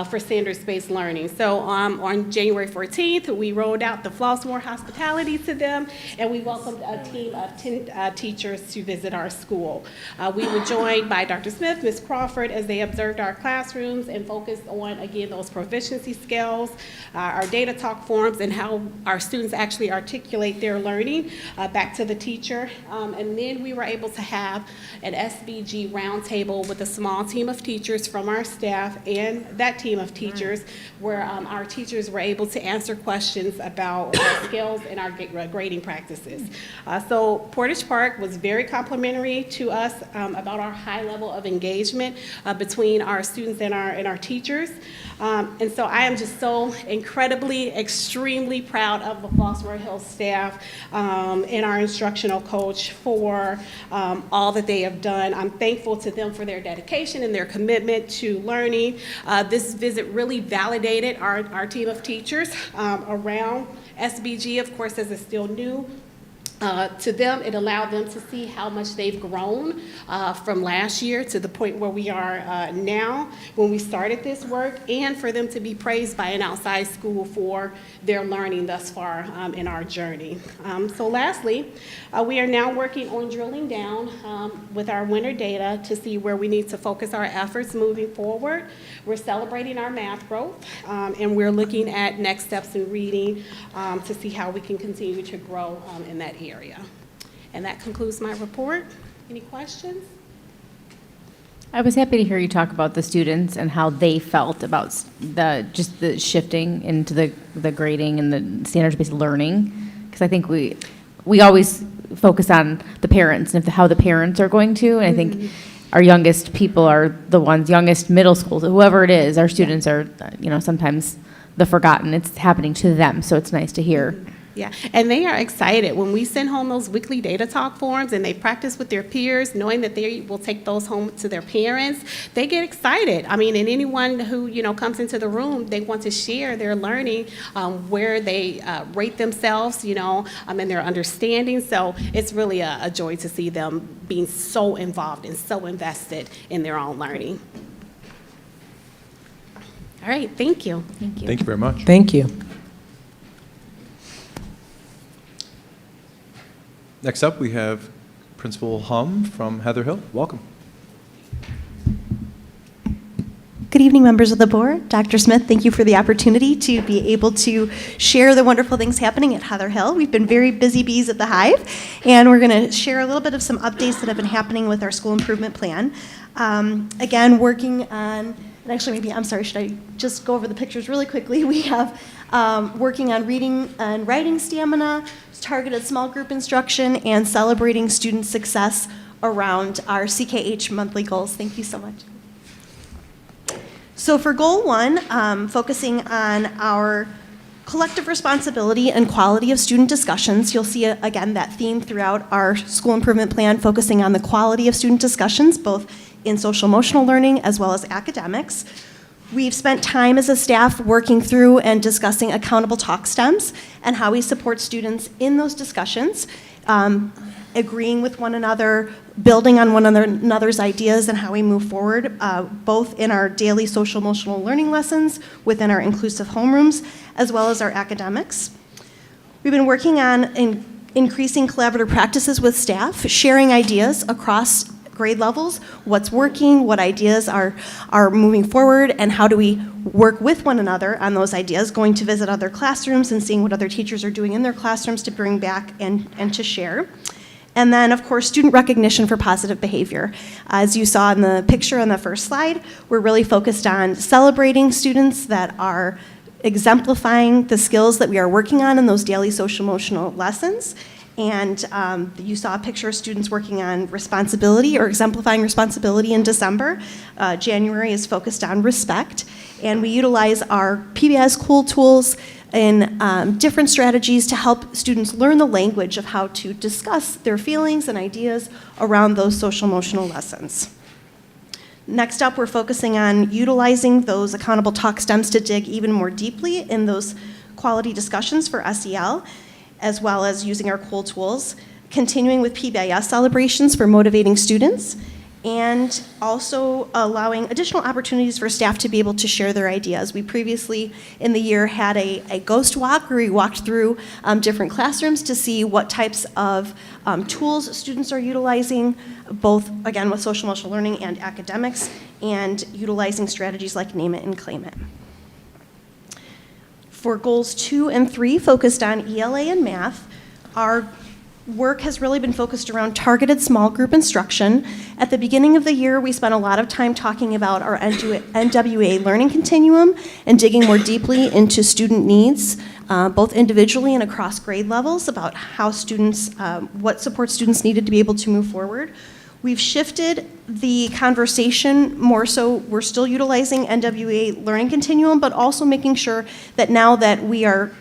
for standards-based learning. So on January 14th, we rolled out the Flossmoor hospitality to them, and we welcomed a team of 10 teachers to visit our school. We were joined by Dr. Smith, Ms. Crawford, as they observed our classrooms and focused on, again, those proficiency skills, our data talk forms, and how our students actually articulate their learning back to the teacher. And then we were able to have an SVG roundtable with a small team of teachers from our staff and that team of teachers where our teachers were able to answer questions about skills and our grading practices. So Portage Park was very complimentary to us about our high level of engagement between our students and our teachers. And so I am just so incredibly, extremely proud of the Flossmoor Hills staff and our instructional coach for all that they have done. I'm thankful to them for their dedication and their commitment to learning. This visit really validated our team of teachers around SBG, of course, as it's still new. To them, it allowed them to see how much they've grown from last year to the point where we are now when we started this work, and for them to be praised by an outside school for their learning thus far in our journey. So lastly, we are now working on drilling down with our winter data to see where we need to focus our efforts moving forward. We're celebrating our math growth, and we're looking at next steps in reading to see how we can continue to grow in that area. And that concludes my report. Any questions?
I was happy to hear you talk about the students and how they felt about the shifting into the grading and the standards-based learning, because I think we always focus on the parents and how the parents are going to, and I think our youngest people are the ones, youngest middle schools, whoever it is, our students are, sometimes the forgotten. It's happening to them, so it's nice to hear.
Yeah, and they are excited. When we send home those weekly data talk forms and they practice with their peers, knowing that they will take those home to their parents, they get excited. I mean, and anyone who, comes into the room, they want to share their learning, where they rate themselves, and their understanding. So it's really a joy to see them being so involved and so invested in their own learning. All right, thank you.
Thank you.
Thank you very much.
Thank you.
Next up, we have Principal Hum from Heather Hill. Welcome.
Good evening, members of the board. Dr. Smith, thank you for the opportunity to be able to share the wonderful things happening at Heather Hill. We've been very busy bees at the Hive, and we're going to share a little bit of some updates that have been happening with our school improvement plan. Again, working on, and actually maybe, I'm sorry, should I just go over the pictures really quickly? We have working on reading and writing stamina, targeted small group instruction, and celebrating student success around our CKH monthly goals. Thank you so much. So for goal 1, focusing on our collective responsibility and quality of student discussions, you'll see again that theme throughout our school improvement plan, focusing on the quality of student discussions, both in social emotional learning as well as academics. We've spent time as a staff working through and discussing accountable talk stems and how we support students in those discussions, agreeing with one another, building on one another's ideas and how we move forward, both in our daily social emotional learning lessons, within our inclusive homerooms, as well as our academics. We've been working on increasing collaborative practices with staff, sharing ideas across grade levels, what's working, what ideas are moving forward, and how do we work with one another on those ideas, going to visit other classrooms and seeing what other teachers are doing in their classrooms to bring back and to share. And then, of course, student recognition for positive behavior. As you saw in the picture on the first slide, we're really focused on celebrating students that are exemplifying the skills that we are working on in those daily social emotional lessons. And you saw a picture of students working on responsibility or exemplifying responsibility in December. January is focused on respect. And we utilize our PBS Cool tools and different strategies to help students learn the language of how to discuss their feelings and ideas around those social emotional lessons. Next up, we're focusing on utilizing those accountable talk stems to dig even more deeply in those quality discussions for SEL, as well as using our cool tools, continuing with PBIS celebrations for motivating students, and also allowing additional opportunities for staff to be able to share their ideas. We previously in the year had a ghost walk where we walked through different classrooms to see what types of tools students are utilizing, both, again, with social emotional learning and academics, and utilizing strategies like name it and claim it. For goals 2 and 3, focused on ELA and math, our work has really been focused around targeted small group instruction. At the beginning of the year, we spent a lot of time talking about our NWA learning continuum and digging more deeply into student needs, both individually and across grade levels, about how students, what support students needed to be able to move forward. We've shifted the conversation more so, we're still utilizing NWA learning continuum, but also making sure that now that we are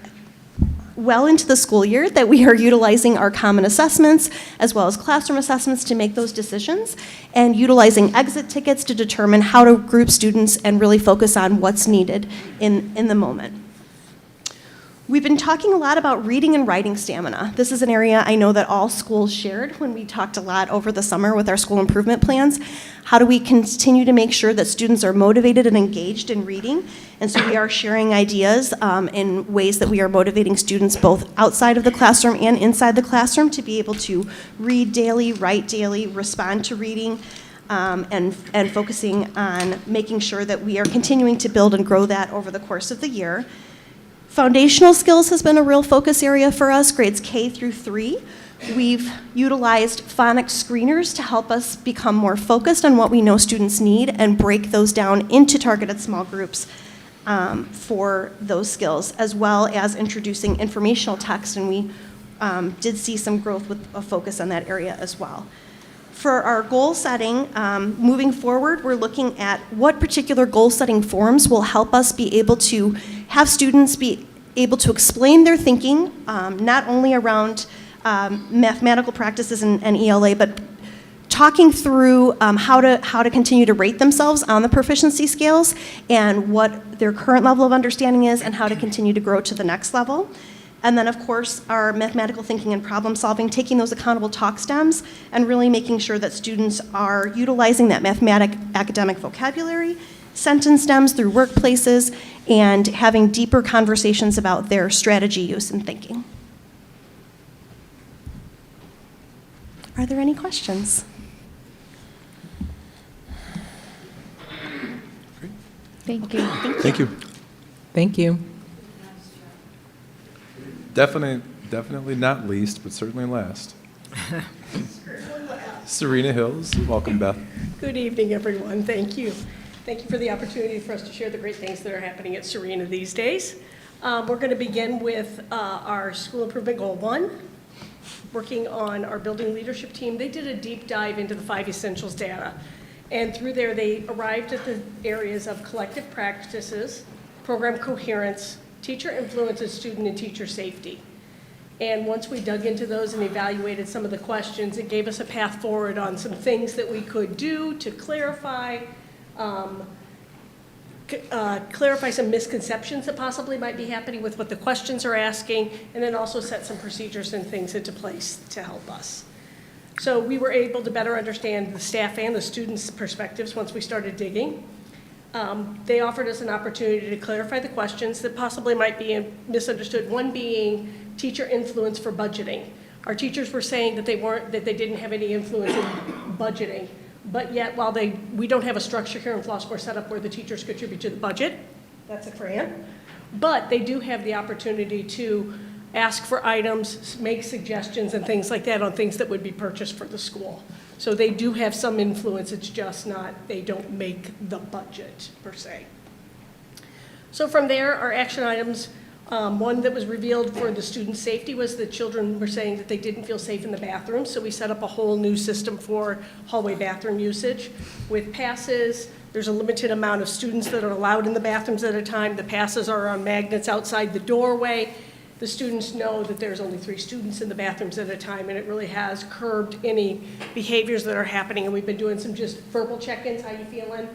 well into the school year, that we are utilizing our common assessments as well as classroom assessments to make those decisions, and utilizing exit tickets to determine how to group students and really focus on what's needed in the moment. We've been talking a lot about reading and writing stamina. This is an area I know that all schools shared when we talked a lot over the summer with our school improvement plans. How do we continue to make sure that students are motivated and engaged in reading? And so we are sharing ideas in ways that we are motivating students both outside of the classroom and inside the classroom to be able to read daily, write daily, respond to reading, and focusing on making sure that we are continuing to build and grow that over the course of the year. Foundational skills has been a real focus area for us, grades K through 3. We've utilized phonics screeners to help us become more focused on what we know students need and break those down into targeted small groups for those skills, as well as introducing informational text, and we did see some growth with a focus on that area as well. For our goal setting, moving forward, we're looking at what particular goal setting forms will help us be able to have students be able to explain their thinking, not only around mathematical practices and ELA, but talking through how to continue to rate themselves on the proficiency scales and what their current level of understanding is and how to continue to grow to the next level. And then, of course, our mathematical thinking and problem solving, taking those accountable talk stems and really making sure that students are utilizing that academic vocabulary, sentence stems through workplaces, and having deeper conversations about their strategy use and thinking. Are there any questions?
Thank you.
Thank you.
Thank you.
Definitely not least, but certainly last. Serena Hills, welcome, Beth.
Good evening, everyone. Thank you. Thank you for the opportunity for us to share the great things that are happening at Serena these days. We're going to begin with our School Improvement Goal 1, working on our building leadership team. They did a deep dive into the 5 essentials data, and through there they arrived at the areas of collective practices, program coherence, teacher influence, and student and teacher safety. And once we dug into those and evaluated some of the questions, it gave us a path forward on some things that we could do to clarify some misconceptions that possibly might be happening with what the questions are asking, and then also set some procedures and things into place to help us. So we were able to better understand the staff and the students' perspectives once we started digging. They offered us an opportunity to clarify the questions that possibly might be misunderstood, one being teacher influence for budgeting. Our teachers were saying that they didn't have any influence in budgeting, but yet while we don't have a structure here in Flossmoor set up where the teachers contribute to the budget, that's a grant, but they do have the opportunity to ask for items, make suggestions and things like that on things that would be purchased for the school. So they do have some influence, it's just not, they don't make the budget per se. So from there, our action items, one that was revealed for the student safety was that children were saying that they didn't feel safe in the bathroom, so we set up a whole new system for hallway bathroom usage. With passes, there's a limited amount of students that are allowed in the bathrooms at a time. The passes are on magnets outside the doorway. The students know that there's only 3 students in the bathrooms at a time, and it really has curbed any behaviors that are happening. And we've been doing some just verbal check-ins, how you feeling,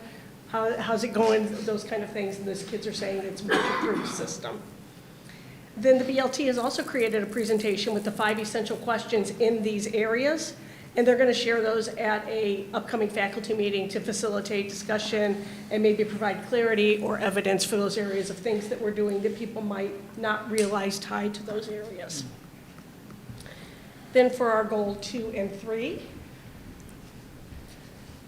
how's it going, those kind of things, and those kids are saying it's a much improved system. Then the BLT has also created a presentation with the 5 essential questions in these areas, and they're going to share those at a upcoming faculty meeting to facilitate discussion and maybe provide clarity or evidence for those areas of things that we're doing that people might not realize tied to those areas. Then for our goal 2 and 3,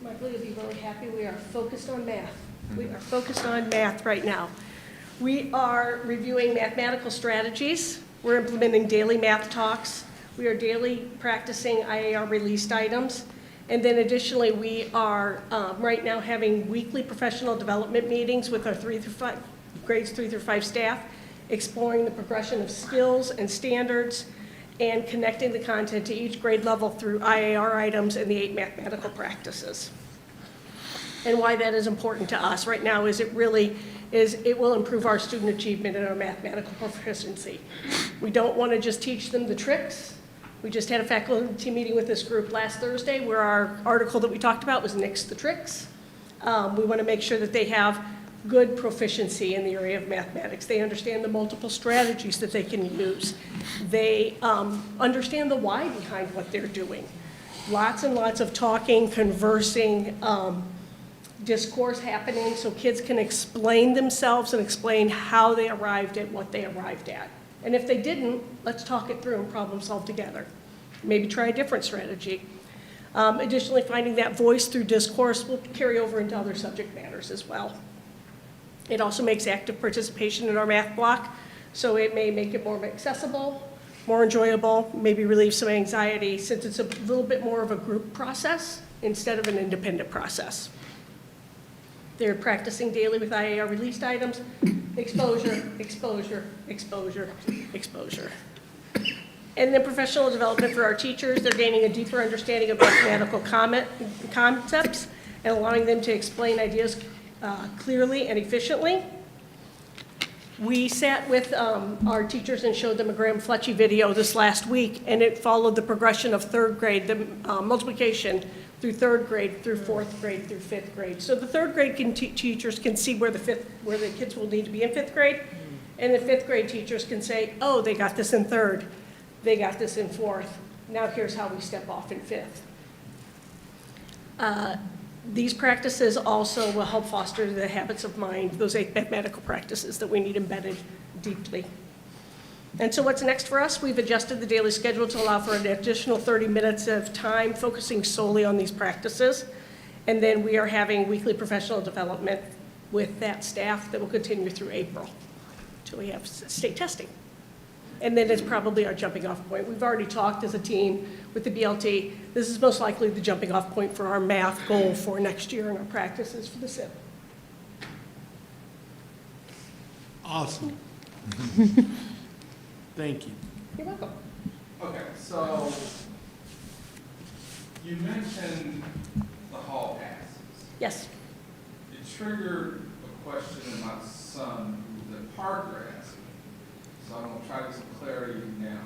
Michael, you'll be really happy. We are focused on math. We are focused on math right now. We are reviewing mathematical strategies. We're implementing daily math talks. We are daily practicing IAR released items. And then additionally, we are right now having weekly professional development meetings with our grades 3 through 5 staff, exploring the progression of skills and standards, and connecting the content to each grade level through IAR items and the 8 mathematical practices. And why that is important to us right now is it will improve our student achievement and our mathematical proficiency. We don't want to just teach them the tricks. We just had a faculty meeting with this group last Thursday where our article that we talked about was Nix the Tricks. We want to make sure that they have good proficiency in the area of mathematics. They understand the multiple strategies that they can use. They understand the why behind what they're doing. Lots and lots of talking, conversing, discourse happening so kids can explain themselves and explain how they arrived at what they arrived at. And if they didn't, let's talk it through and problem solve together. Maybe try a different strategy. Additionally, finding that voice through discourse will carry over into other subject matters as well. It also makes active participation in our math block, so it may make it more accessible, more enjoyable, maybe relieve some anxiety since it's a little bit more of a group process instead of an independent process. They're practicing daily with IAR released items, exposure, exposure, exposure, exposure. And then professional development for our teachers. They're gaining a deeper understanding of mathematical concepts and allowing them to explain ideas clearly and efficiently. We sat with our teachers and showed them a Graham Fletchy video this last week, and it followed the progression of third grade, the multiplication through third grade, through fourth grade, through fifth grade. So the third grade teachers can see where the kids will need to be in fifth grade, and the fifth grade teachers can say, oh, they got this in third, they got this in fourth, now here's how we step off in fifth. These practices also will help foster the habits of mind, those 8 mathematical practices that we need embedded deeply. And so what's next for us? We've adjusted the daily schedule to allow for an additional 30 minutes of time focusing solely on these practices. And then we are having weekly professional development with that staff that will continue through April until we have state testing. And then it's probably our jumping off point. We've already talked as a team with the BLT. This is most likely the jumping off point for our math goal for next year and our practices for the SIP.
Awesome. Thank you.
You're welcome.
Okay, so you mentioned the hall passes.
Yes.
It triggered a question that my son, who's at Parker, asked me. So I'm going to try to get some clarity now.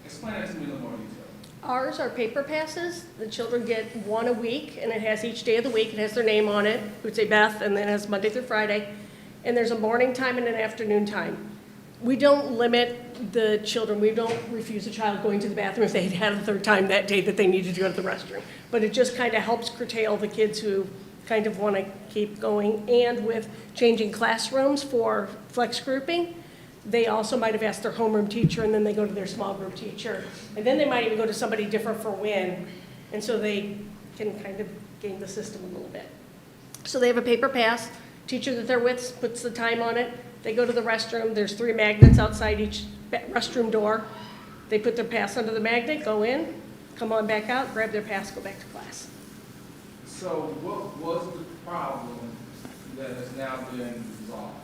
Explain that to me in a little more detail.
Ours are paper passes. The children get one a week, and it has each day of the week. It has their name on it. It would say Beth, and then it has Monday through Friday. And there's a morning time and an afternoon time. We don't limit the children. We don't refuse a child going to the bathroom if they had a third time that day that they needed to go to the restroom. But it just kind of helps curtail the kids who kind of want to keep going. And with changing classrooms for flex grouping, they also might have asked their homeroom teacher, and then they go to their small group teacher. And then they might even go to somebody different for WIN. And so they can kind of game the system a little bit. So they have a paper pass. Teacher that they're with puts the time on it. They go to the restroom. There's 3 magnets outside each restroom door. They put their pass under the magnet, go in, come on back out, grab their pass, go back to class.
So what was the problem that has now been resolved?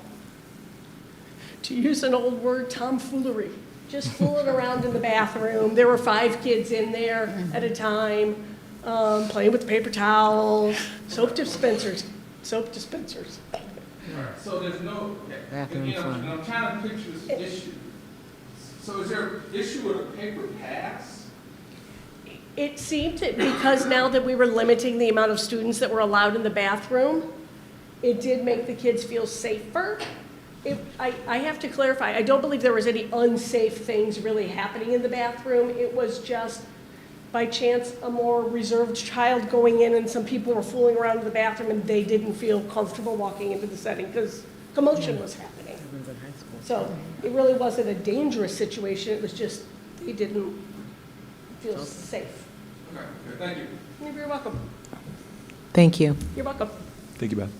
To use an old word, tomfoolery. Just fooling around in the bathroom. There were 5 kids in there at a time, playing with paper towels, soap dispensers.
Right. So there's no, and I'm trying to picture this issue. So is there an issue with a paper pass?
It seemed that because now that we were limiting the amount of students that were allowed in the bathroom, it did make the kids feel safer. I have to clarify, I don't believe there was any unsafe things really happening in the bathroom. It was just, by chance, a more reserved child going in, and some people were fooling around in the bathroom and they didn't feel comfortable walking into the setting because commotion was happening. So it really wasn't a dangerous situation, it was just they didn't feel safe.
Okay, thank you.
You're welcome.
Thank you.
You're welcome.
Thank you, Beth.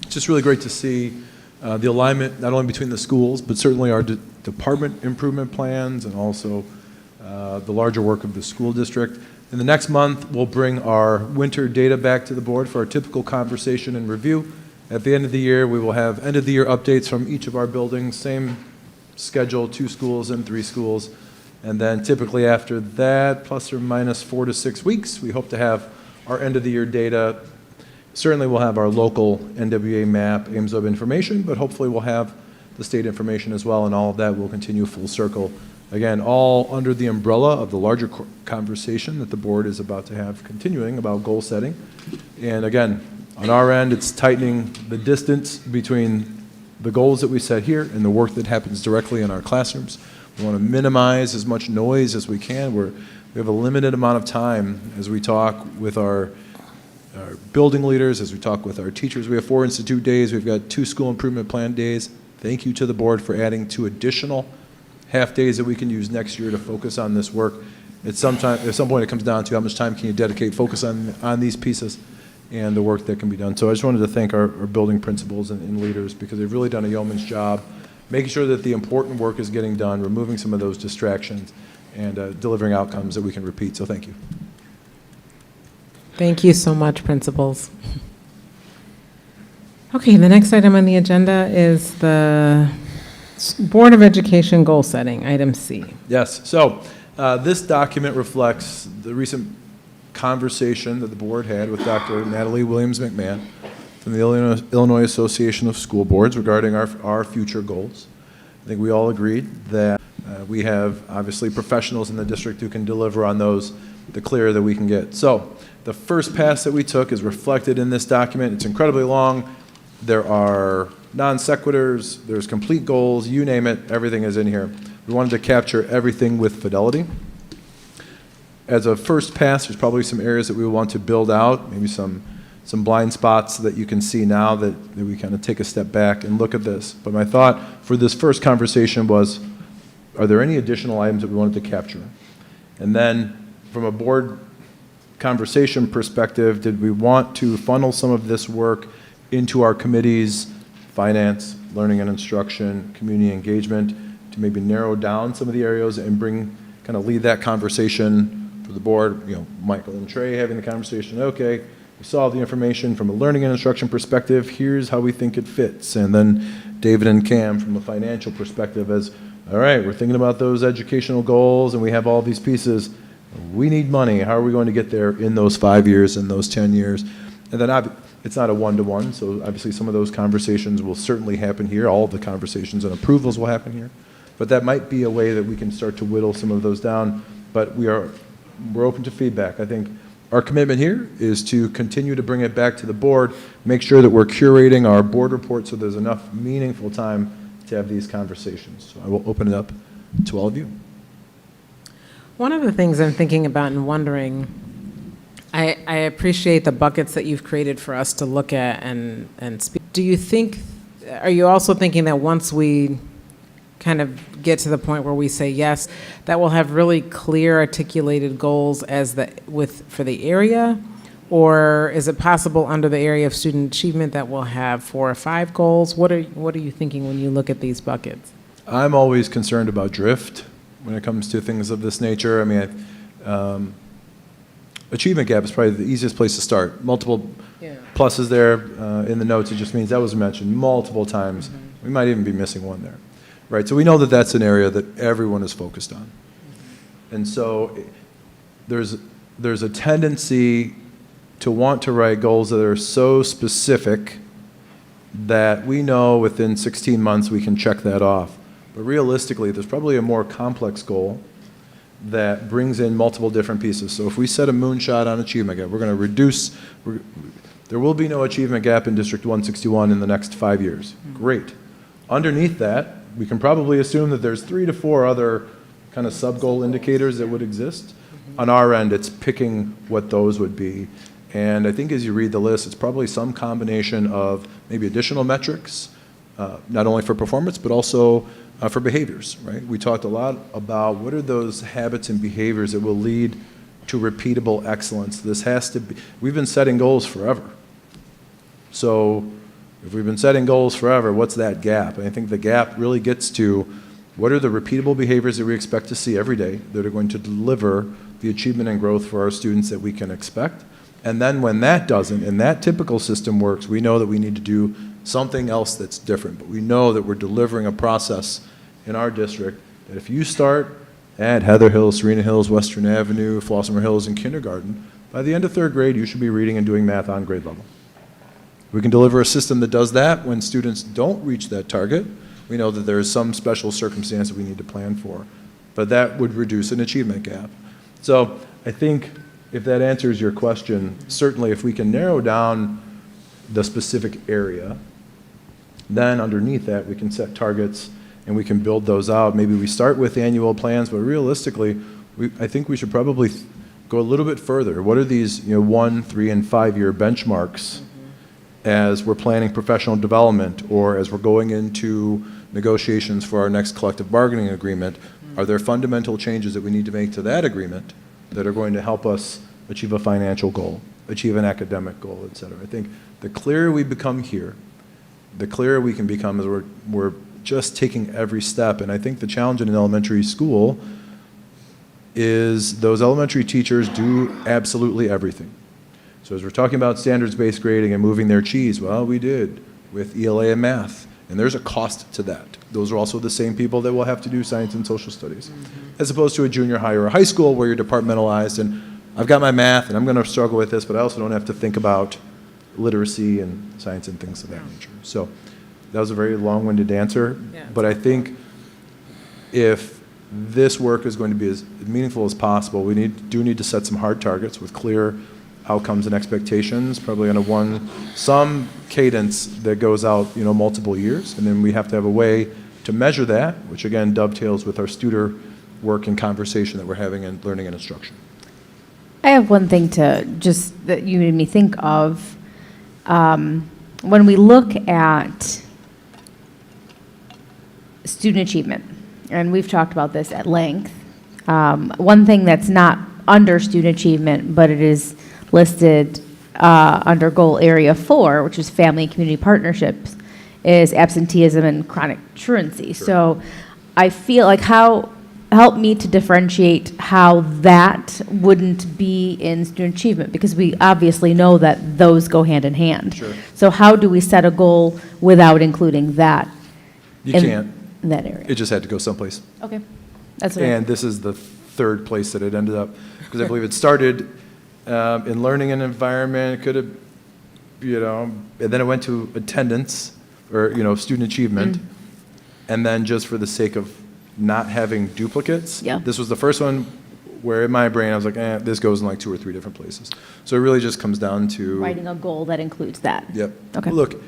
It's just really great to see the alignment, not only between the schools, but certainly our department improvement plans and also the larger work of the school district. In the next month, we'll bring our winter data back to the board for our typical conversation and review. At the end of the year, we will have end-of-the-year updates from each of our buildings, same schedule, 2 schools and 3 schools. And then typically after that, plus or minus 4 to 6 weeks, we hope to have our end-of-the-year data. Certainly we'll have our local NWA map, Ames Web information, but hopefully we'll have the state information as well, and all of that will continue full circle. Again, all under the umbrella of the larger conversation that the board is about to have continuing about goal setting. And again, on our end, it's tightening the distance between the goals that we set here and the work that happens directly in our classrooms. We want to minimize as much noise as we can. We have a limited amount of time as we talk with our building leaders, as we talk with our teachers. We have 4 institute days. We've got 2 school improvement plan days. Thank you to the board for adding 2 additional half days that we can use next year to focus on this work. At some point it comes down to how much time can you dedicate, focus on these pieces and the work that can be done. So I just wanted to thank our building principals and leaders, because they've really done a yeoman's job making sure that the important work is getting done, removing some of those distractions, and delivering outcomes that we can repeat. So thank you.
Thank you so much, principals. Okay, the next item on the agenda is the Board of Education goal setting, item C.
Yes, so this document reflects the recent conversation that the board had with Dr. Natalie Williams-McMahon from the Illinois Association of School Boards regarding our future goals. I think we all agreed that we have obviously professionals in the district who can deliver on those, the clearer that we can get. So the first pass that we took is reflected in this document. It's incredibly long. There are non sequiturs, there's complete goals, you name it, everything is in here. We wanted to capture everything with fidelity. As a first pass, there's probably some areas that we want to build out, maybe some blind spots that you can see now that we kind of take a step back and look at this. But my thought for this first conversation was, are there any additional items that we wanted to capture? And then from a board conversation perspective, did we want to funnel some of this work into our committees, finance, learning and instruction, community engagement, to maybe narrow down some of the areas and kind of lead that conversation for the board, Michael and Trey having the conversation, okay, we saw the information from a learning and instruction perspective, here's how we think it fits. And then David and Cam from a financial perspective as, all right, we're thinking about those educational goals and we have all these pieces. We need money. How are we going to get there in those 5 years and those 10 years? And then it's not a one-to-one, so obviously some of those conversations will certainly happen here. All of the conversations and approvals will happen here. But that might be a way that we can start to whittle some of those down. But we're open to feedback. I think our commitment here is to continue to bring it back to the board, make sure that we're curating our board report so there's enough meaningful time to have these conversations. So I will open it up to all of you.
One of the things I'm thinking about and wondering, I appreciate the buckets that you've created for us to look at and speak. Are you also thinking that once we kind of get to the point where we say yes, that we'll have really clear articulated goals for the area? Or is it possible under the area of student achievement that we'll have 4 or 5 goals? What are you thinking when you look at these buckets?
I'm always concerned about drift when it comes to things of this nature. I mean, achievement gap is probably the easiest place to start. Multiple pluses there in the notes. It just means that was mentioned multiple times. Mm-hmm. We might even be missing one there. Right, so we know that that's an area that everyone is focused on. And so there's a tendency to want to write goals that are so specific that we know within 16 months we can check that off. But realistically, there's probably a more complex goal that brings in multiple different pieces. So if we set a moonshot on achievement gap, we're going to reduce, there will be no achievement gap in District 161 in the next 5 years. Great. Underneath that, we can probably assume that there's 3 to 4 other kind of sub-goal indicators that would exist. On our end, it's picking what those would be. And I think as you read the list, it's probably some combination of maybe additional metrics, not only for performance, but also for behaviors, right? We talked a lot about what are those habits and behaviors that will lead to repeatable excellence. This has to be, we've been setting goals forever. So if we've been setting goals forever, what's that gap? And I think the gap really gets to What are the repeatable behaviors that we expect to see every day that are going to deliver the achievement and growth for our students that we can expect? And then when that doesn't, and that typical system works, we know that we need to do something else that's different. But we know that we're delivering a process in our district that if you start at Heather Hills, Serena Hills, Western Avenue, Flossmoor Hills in kindergarten, by the end of third grade, you should be reading and doing math on grade level. We can deliver a system that does that when students don't reach that target. We know that there is some special circumstance that we need to plan for, but that would reduce an achievement gap. So I think if that answers your question, certainly if we can narrow down the specific area, then underneath that we can set targets and we can build those out. Maybe we start with annual plans, but realistically, I think we should probably go a little bit further. What are these 1, 3, and 5-year benchmarks as we're planning professional development or as we're going into negotiations for our next collective bargaining agreement? Are there fundamental changes that we need to make to that agreement that are going to help us achieve a financial goal, achieve an academic goal, et cetera? I think the clearer we become here, the clearer we can become as we're just taking every step. And I think the challenge in an elementary school is those elementary teachers do absolutely everything. So as we're talking about standards-based grading and moving their cheese, well, we did with ELA and math, and there's a cost to that. Those are also the same people that will have to do science and social studies, as opposed to a junior high or a high school where you're departmentalized, and I've got my math, and I'm going to struggle with this, but I also don't have to think about literacy and science and things of that nature. So that was a very long-winded answer, but I think if this work is going to be as meaningful as possible, we do need to set some hard targets with clear outcomes and expectations, probably on some cadence that goes out, multiple years, and then we have to have a way to measure that, which again dovetails with our student work and conversation that we're having in learning and instruction.
I have one thing that you made me think of. When we look at student achievement, and we've talked about this at length, one thing that's not under student achievement, but it is listed under goal area 4, which is family and community partnerships, is absenteeism and chronic truancy.
Sure.
So I feel like help me to differentiate how that wouldn't be in student achievement, because we obviously know that those go hand in hand.
Sure.
So how do we set a goal without including that?
You can't.
In that area.
It just had to go someplace.
Okay. That's what
And this is the third place that it ended up, because I believe it started in learning and environment. It could have, and then it went to attendance or, student achievement. And then just for the sake of not having duplicates, this was the first one where in my brain I was like, this goes in like 2 or 3 different places. So it really just comes down to
writing a goal that includes that.
Yep.
Okay.
Look,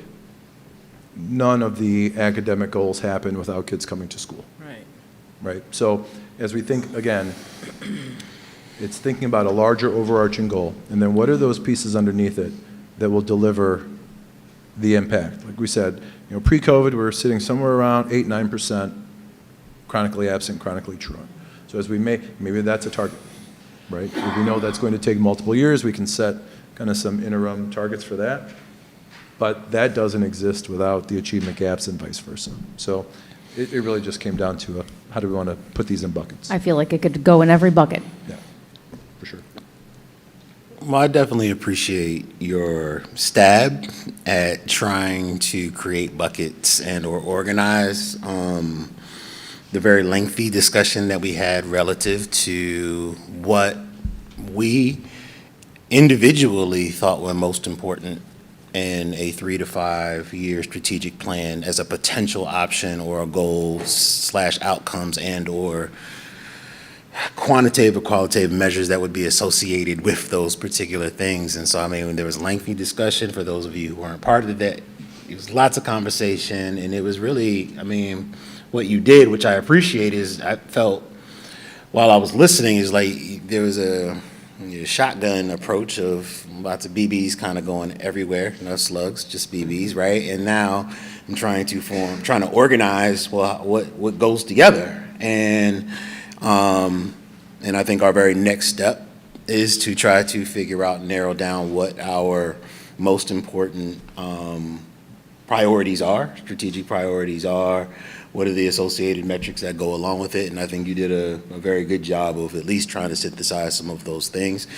none of the academic goals happen without kids coming to school. Right. So as we think, again, it's thinking about a larger overarching goal, and then what are those pieces underneath it that will deliver the impact? Like we said, pre-COVID, we were sitting somewhere around 8-9% chronically absent, chronically truant. So as maybe that's a target, right? If we know that's going to take multiple years, we can set kind of some interim targets for that. But that doesn't exist without the achievement gaps and vice versa. So it really just came down to how do we want to put these in buckets?
I feel like it could go in every bucket.
Yeah, for sure.
Well, I definitely appreciate your stab at trying to create buckets and or organize the very lengthy discussion that we had relative to what we individually thought were most important in a 3 to 5 year strategic plan as a potential option or a goal / outcomes and or quantitative or qualitative measures that would be associated with those particular things. And so, there was lengthy discussion for those of you who weren't part of that. It was lots of conversation, and it was really, what you did, which I appreciate, is I felt while I was listening is like there was a shotgun approach of lots of BBs kind of going everywhere, no slugs, just BBs, right? And now I'm trying to organize what goes together. And I think our very next step is to try to figure out, narrow down what our most important priorities are, strategic priorities are, what are the associated metrics that go along with it, and I think you did a very good job of at least trying to synthesize some of those things.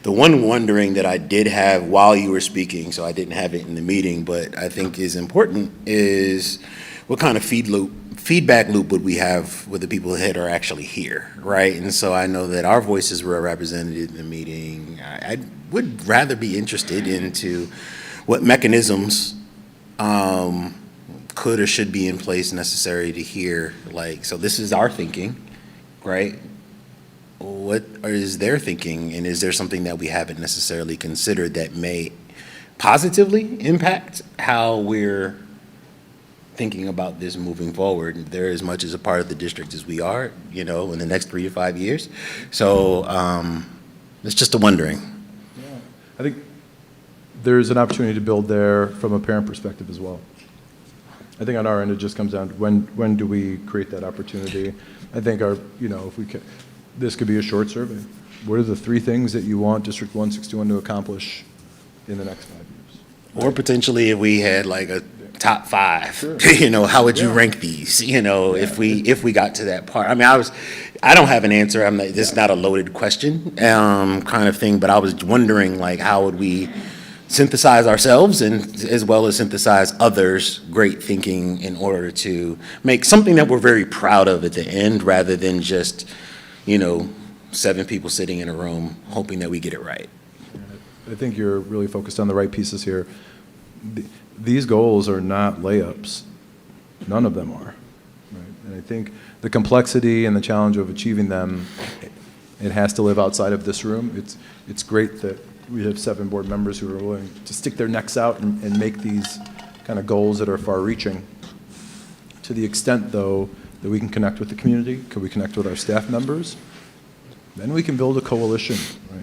The one wondering that I did have while you were speaking, so I didn't have it in the meeting, but I think is important, is what kind of feedback loop would we have with the people that are actually here, right? And so I know that our voices were represented in the meeting. I would rather be interested into what mechanisms could or should be in place necessary to hear, like, so this is our thinking, right? What is their thinking, and is there something that we haven't necessarily considered that may positively impact how we're thinking about this moving forward? They're as much as a part of the district as we are, you know, in the next 3 to 5 years. So it's just a wondering.
Yeah. I think there's an opportunity to build there from a parent perspective as well. I think on our end, it just comes down to when do we create that opportunity? I think if we can, this could be a short survey. What are the 3 things that you want District 161 to accomplish in the next 5 years?
Or potentially if we had like a top 5,
Sure.
How would you rank these, if we got to that part? I mean, I don't have an answer. This is not a loaded question kind of thing, but I was wondering, like, how would we synthesize ourselves and as well as synthesize others' great thinking in order to make something that we're very proud of at the end, rather than just, 7 people sitting in a room hoping that we get it right.
I think you're really focused on the right pieces here. These goals are not layups. None of them are. Right? And I think the complexity and the challenge of achieving them, it has to live outside of this room. It's great that we have 7 board members who are willing to stick their necks out and make these kind of goals that are far-reaching. To the extent, though, that we can connect with the community, could we connect with our staff members? Then we can build a coalition. Right?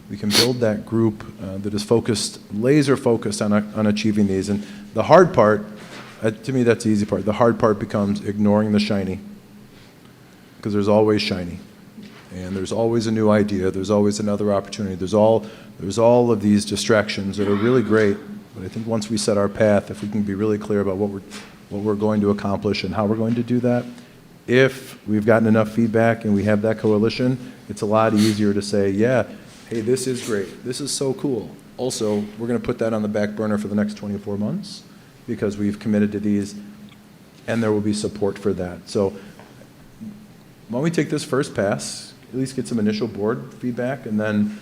We can build that group that is focused, laser focused on achieving these. And the hard part, to me, that's the easy part. The hard part becomes ignoring the shiny, because there's always shiny. And there's always a new idea. There's always another opportunity. There's all of these distractions that are really great. But I think once we set our path, if we can be really clear about what we're going to accomplish and how we're going to do that, if we've gotten enough feedback and we have that coalition, it's a lot easier to say, yeah, hey, this is great. This is so cool. Also, we're going to put that on the back burner for the next 24 months because we've committed to these, and there will be support for that. So why don't we take this first pass, at least get some initial board feedback, and then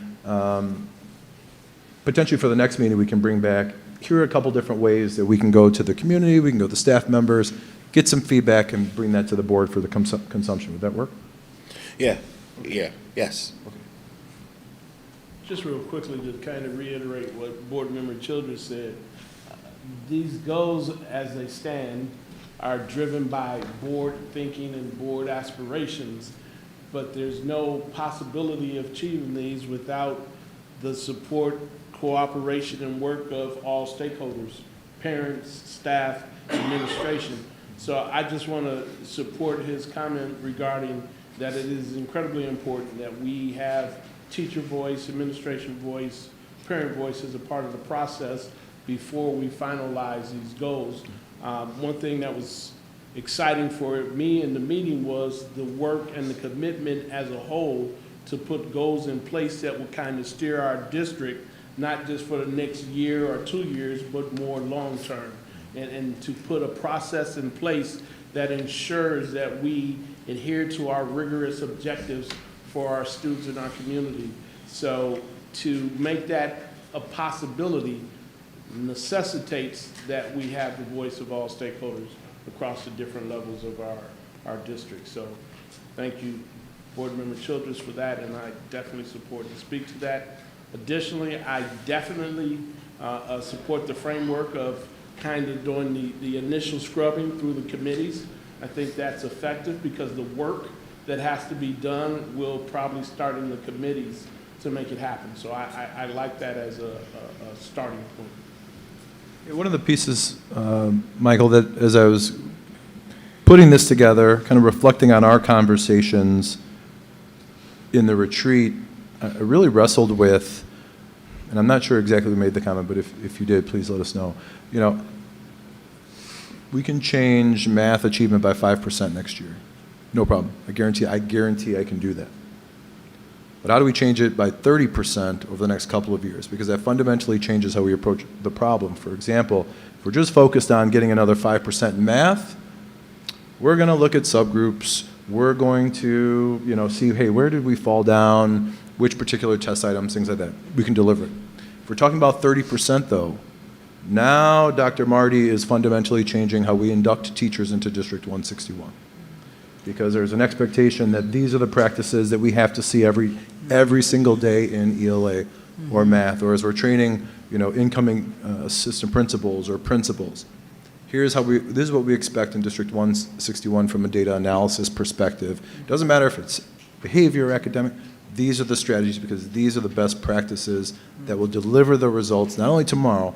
potentially for the next meeting, we can bring back, here are a couple different ways that we can go to the community, we can go to staff members, get some feedback, and bring that to the board for the consumption. Would that work?
Yeah, yes.
Okay.
Just real quickly to kind of reiterate what Board Member Childress said, these goals as they stand are driven by board thinking and board aspirations, but there's no possibility of achieving these without the support, cooperation, and work of all stakeholders, parents, staff, administration. So I just want to support his comment regarding that it is incredibly important that we have teacher voice, administration voice, parent voice as a part of the process before we finalize these goals. One thing that was exciting for me in the meeting was the work and the commitment as a whole to put goals in place that will kind of steer our district, not just for the next year or 2 years, but more long-term. And to put a process in place that ensures that we adhere to our rigorous objectives for our students in our community. So to make that a possibility necessitates that we have the voice of all stakeholders across the different levels of our district. So thank you, Board Member Childress, for that, and I definitely support and speak to that. Additionally, I definitely support the framework of kind of doing the initial scrubbing through the committees. I think that's effective because the work that has to be done will probably start in the committees to make it happen. So I like that as a starting point.
Yeah, one of the pieces, Michael, that as I was putting this together, kind of reflecting on our conversations in the retreat, I really wrestled with, and I'm not sure exactly who made the comment, but if you did, please let us know. we can change math achievement by 5% next year. No problem. I guarantee I can do that. But how do we change it by 30% over the next couple of years? Because that fundamentally changes how we approach the problem. For example, if we're just focused on getting another 5% in math, we're going to look at subgroups. We're going to, see, hey, where did we fall down? Which particular test items, things like that. We can deliver it. If we're talking about 30%, though, now Dr. Marty is fundamentally changing how we induct teachers into District 161. Because there's an expectation that these are the practices that we have to see every single day in ELA or math, or as we're training, incoming assistant principals or principals. This is what we expect in District 161 from a data analysis perspective. It doesn't matter if it's behavior or academic. These are the strategies because these are the best practices that will deliver the results not only tomorrow,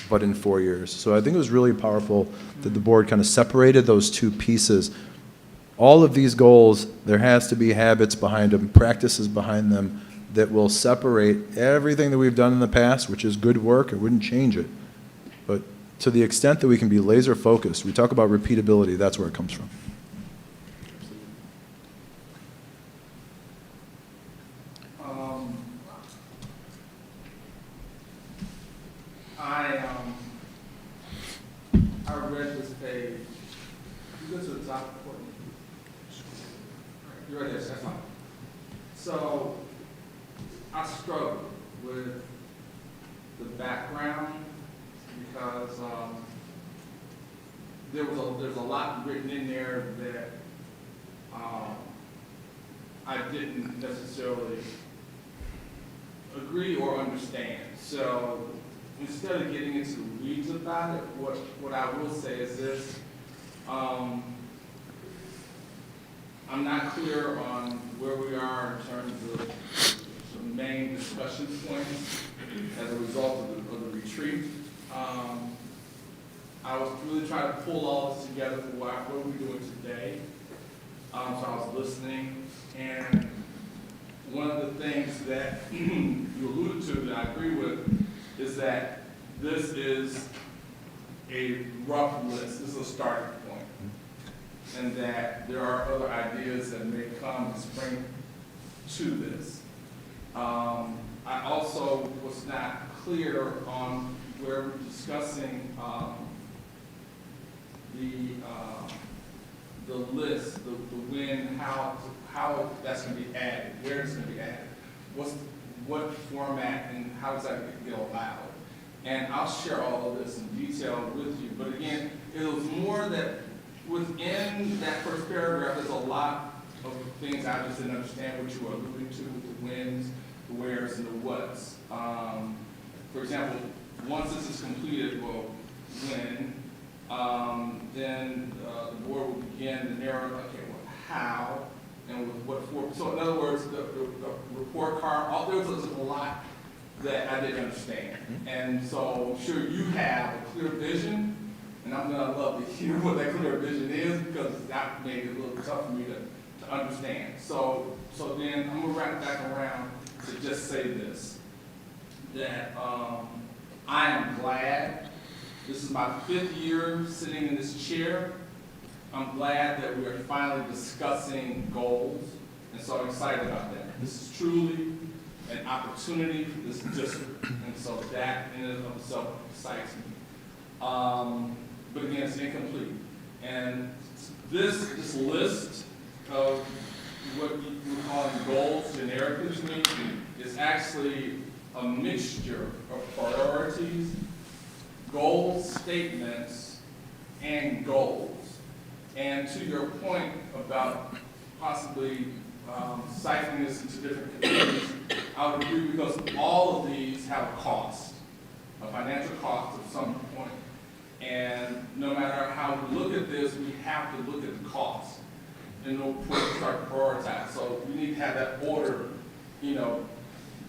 but in 4 years. So I think it was really powerful that the board kind of separated those two pieces. All of these goals, there has to be habits behind them, practices behind them that will separate everything that we've done in the past, which is good work. I wouldn't change it. But to the extent that we can be laser focused, we talk about repeatability, that's where it comes from.
I read this page. You go to the top. You're right there, that's fine. So I struggle with the background because there's a lot written in there that I didn't necessarily agree or understand. So instead of getting into the weeds about it, what I will say is this. I'm not clear on where we are in terms of the main discussion points as a result of the retreat. I was really trying to pull all this together for what we're doing today. So I was listening, and one of the things that you alluded to that I agree with is that this is a rough list. This is a starting point. And that there are other ideas that may come and spring to this. I also was not clear on where we're discussing the list, the when, how that's going to be added, where it's going to be added, what format, and how does that get allowed. And I'll share all of this in detail with you. But again, it was more that within that first paragraph, there's a lot of things I just didn't understand what you were alluding to, the whens, the wheres, and the whats. For example, once this is completed, well, when, then the board will begin to narrow, okay, well, how, and with what form. So in other words, the report card, there was a lot that I didn't understand. And so I'm sure you have a clear vision, and I'm going to love to hear what that clear vision is because that made it a little tough for me to understand. So then I'm going to wrap it back around to just say this, that I am glad. This is my 5th year sitting in this chair. I'm glad that we are finally discussing goals, and so I'm excited about that. This is truly an opportunity for this district, and so that in and of itself excites me. But again, it's incomplete. And this list of what we're calling goals generically to me is actually a mixture of priorities, goal statements, and goals. And to your point about possibly siphoning this into different committees, I would agree because all of these have a cost, a financial cost at some point. And no matter how we look at this, we have to look at the cost in order to start to prioritize. So we need to have that order,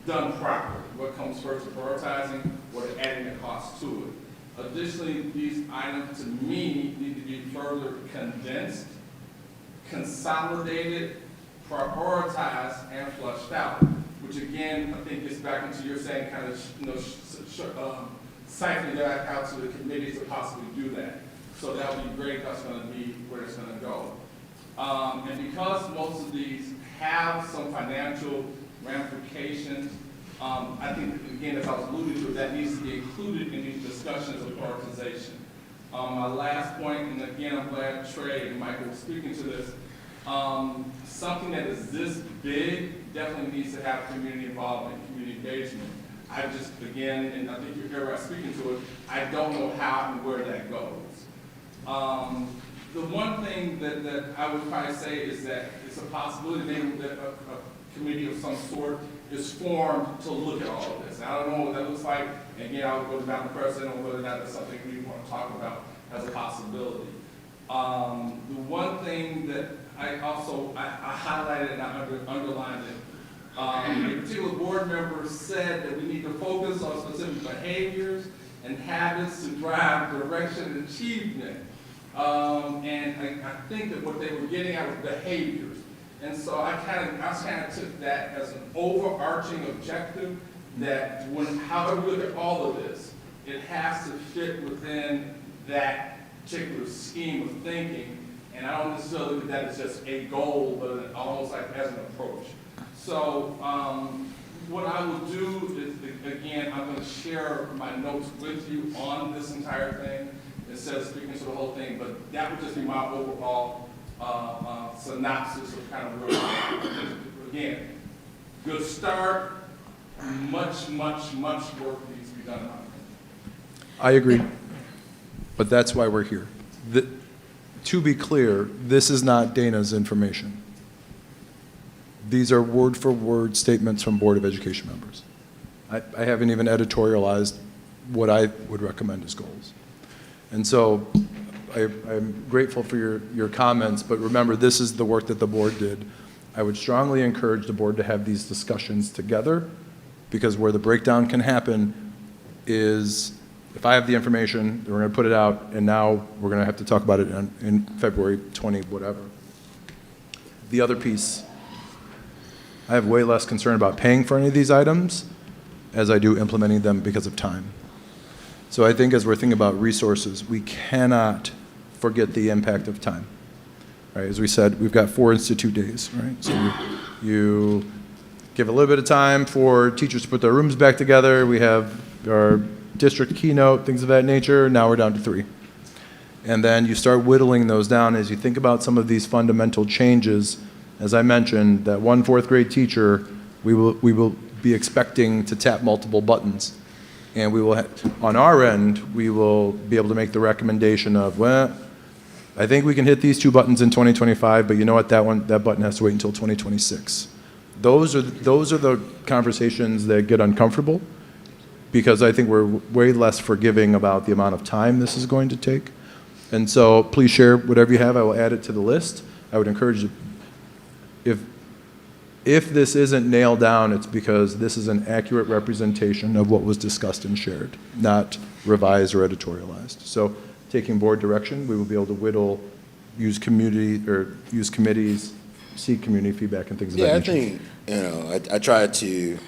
done properly. What comes first, prioritizing or adding the cost to it. Additionally, these items to me need to be further condensed, consolidated, prioritized, and flushed out. Which again, I think gets back into your saying kind of, siphoning that out to the committees to possibly do that. So that would be great, that's gonna be where it's gonna go. And because most of these have some financial ramifications, I think, again, as I was alluding to, that needs to be included in these discussions of prioritization. My last point, and again, I'm glad Trey and Michael were speaking to this, something that is this big definitely needs to have community involvement, community engagement. I just, again, and I think you're here right speaking to it, I don't know how and where that goes. The one thing that I would probably say is that it's a possibility maybe that a committee of some sort is formed to look at all of this. I don't know what that looks like. Again, I would go to Madam President on whether or not that's something we want to talk about as a possibility. The one thing that I highlighted and I underlined it. A particular board member said that we need to focus on specific behaviors and habits to drive direction and achievement. And I think that what they were getting at was behaviors. And so I kind of took that as an overarching objective that however we look at all of this, it has to fit within that particular scheme of thinking. And I don't necessarily look at that as just a goal, but almost like as an approach. So what I will do is, again, I'm going to share my notes with you on this entire thing instead of speaking to the whole thing, but that would just be my overall synopsis of kind of where again, good start, much work needs to be done on it.
I agree, but that's why we're here. To be clear, this is not Dana's information. These are word-for-word statements from Board of Education members. I haven't even editorialized what I would recommend as goals. And so I'm grateful for your comments, but remember, this is the work that the board did. I would strongly encourage the board to have these discussions together, because where the breakdown can happen is if I have the information, we're going to put it out, and now we're going to have to talk about it in February 20, whatever. The other piece, I have way less concern about paying for any of these items as I do implementing them because of time. So I think as we're thinking about resources, we cannot forget the impact of time. Right? As we said, we've got 4 institute days, right? So you give a little bit of time for teachers to put their rooms back together. We have our district keynote, things of that nature. Now we're down to 3. And then you start whittling those down as you think about some of these fundamental changes. As I mentioned, that one 4th grade teacher, we will be expecting to tap multiple buttons. And we will, on our end, we will be able to make the recommendation of, well, I think we can hit these 2 buttons in 2025, but you know what, that button has to wait until 2026. Those are the conversations that get uncomfortable, because I think we're way less forgiving about the amount of time this is going to take. And so please share whatever you have. I will add it to the list. I would encourage you, if this isn't nailed down, it's because this is an accurate representation of what was discussed and shared, not revised or editorialized. So taking board direction, we will be able to whittle, use committees, seek community feedback and things of that nature.
Yeah, I think, I tried to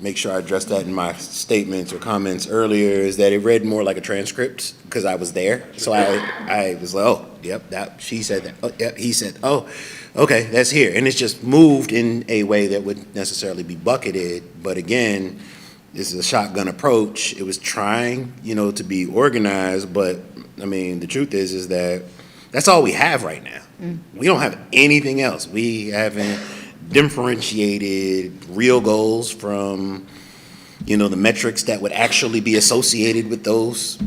make sure I addressed that in my statements or comments earlier, is that it read more like a transcript because I was there. So I was like, oh, yep, she said that. Oh, yep, he said, oh, okay, that's here. And it's just moved in a way that would necessarily be bucketed. But again, this is a shotgun approach. It was trying, to be organized. But I mean, the truth is that that's all we have right now. We don't have anything else. We haven't differentiated real goals from, the metrics that would actually be associated with those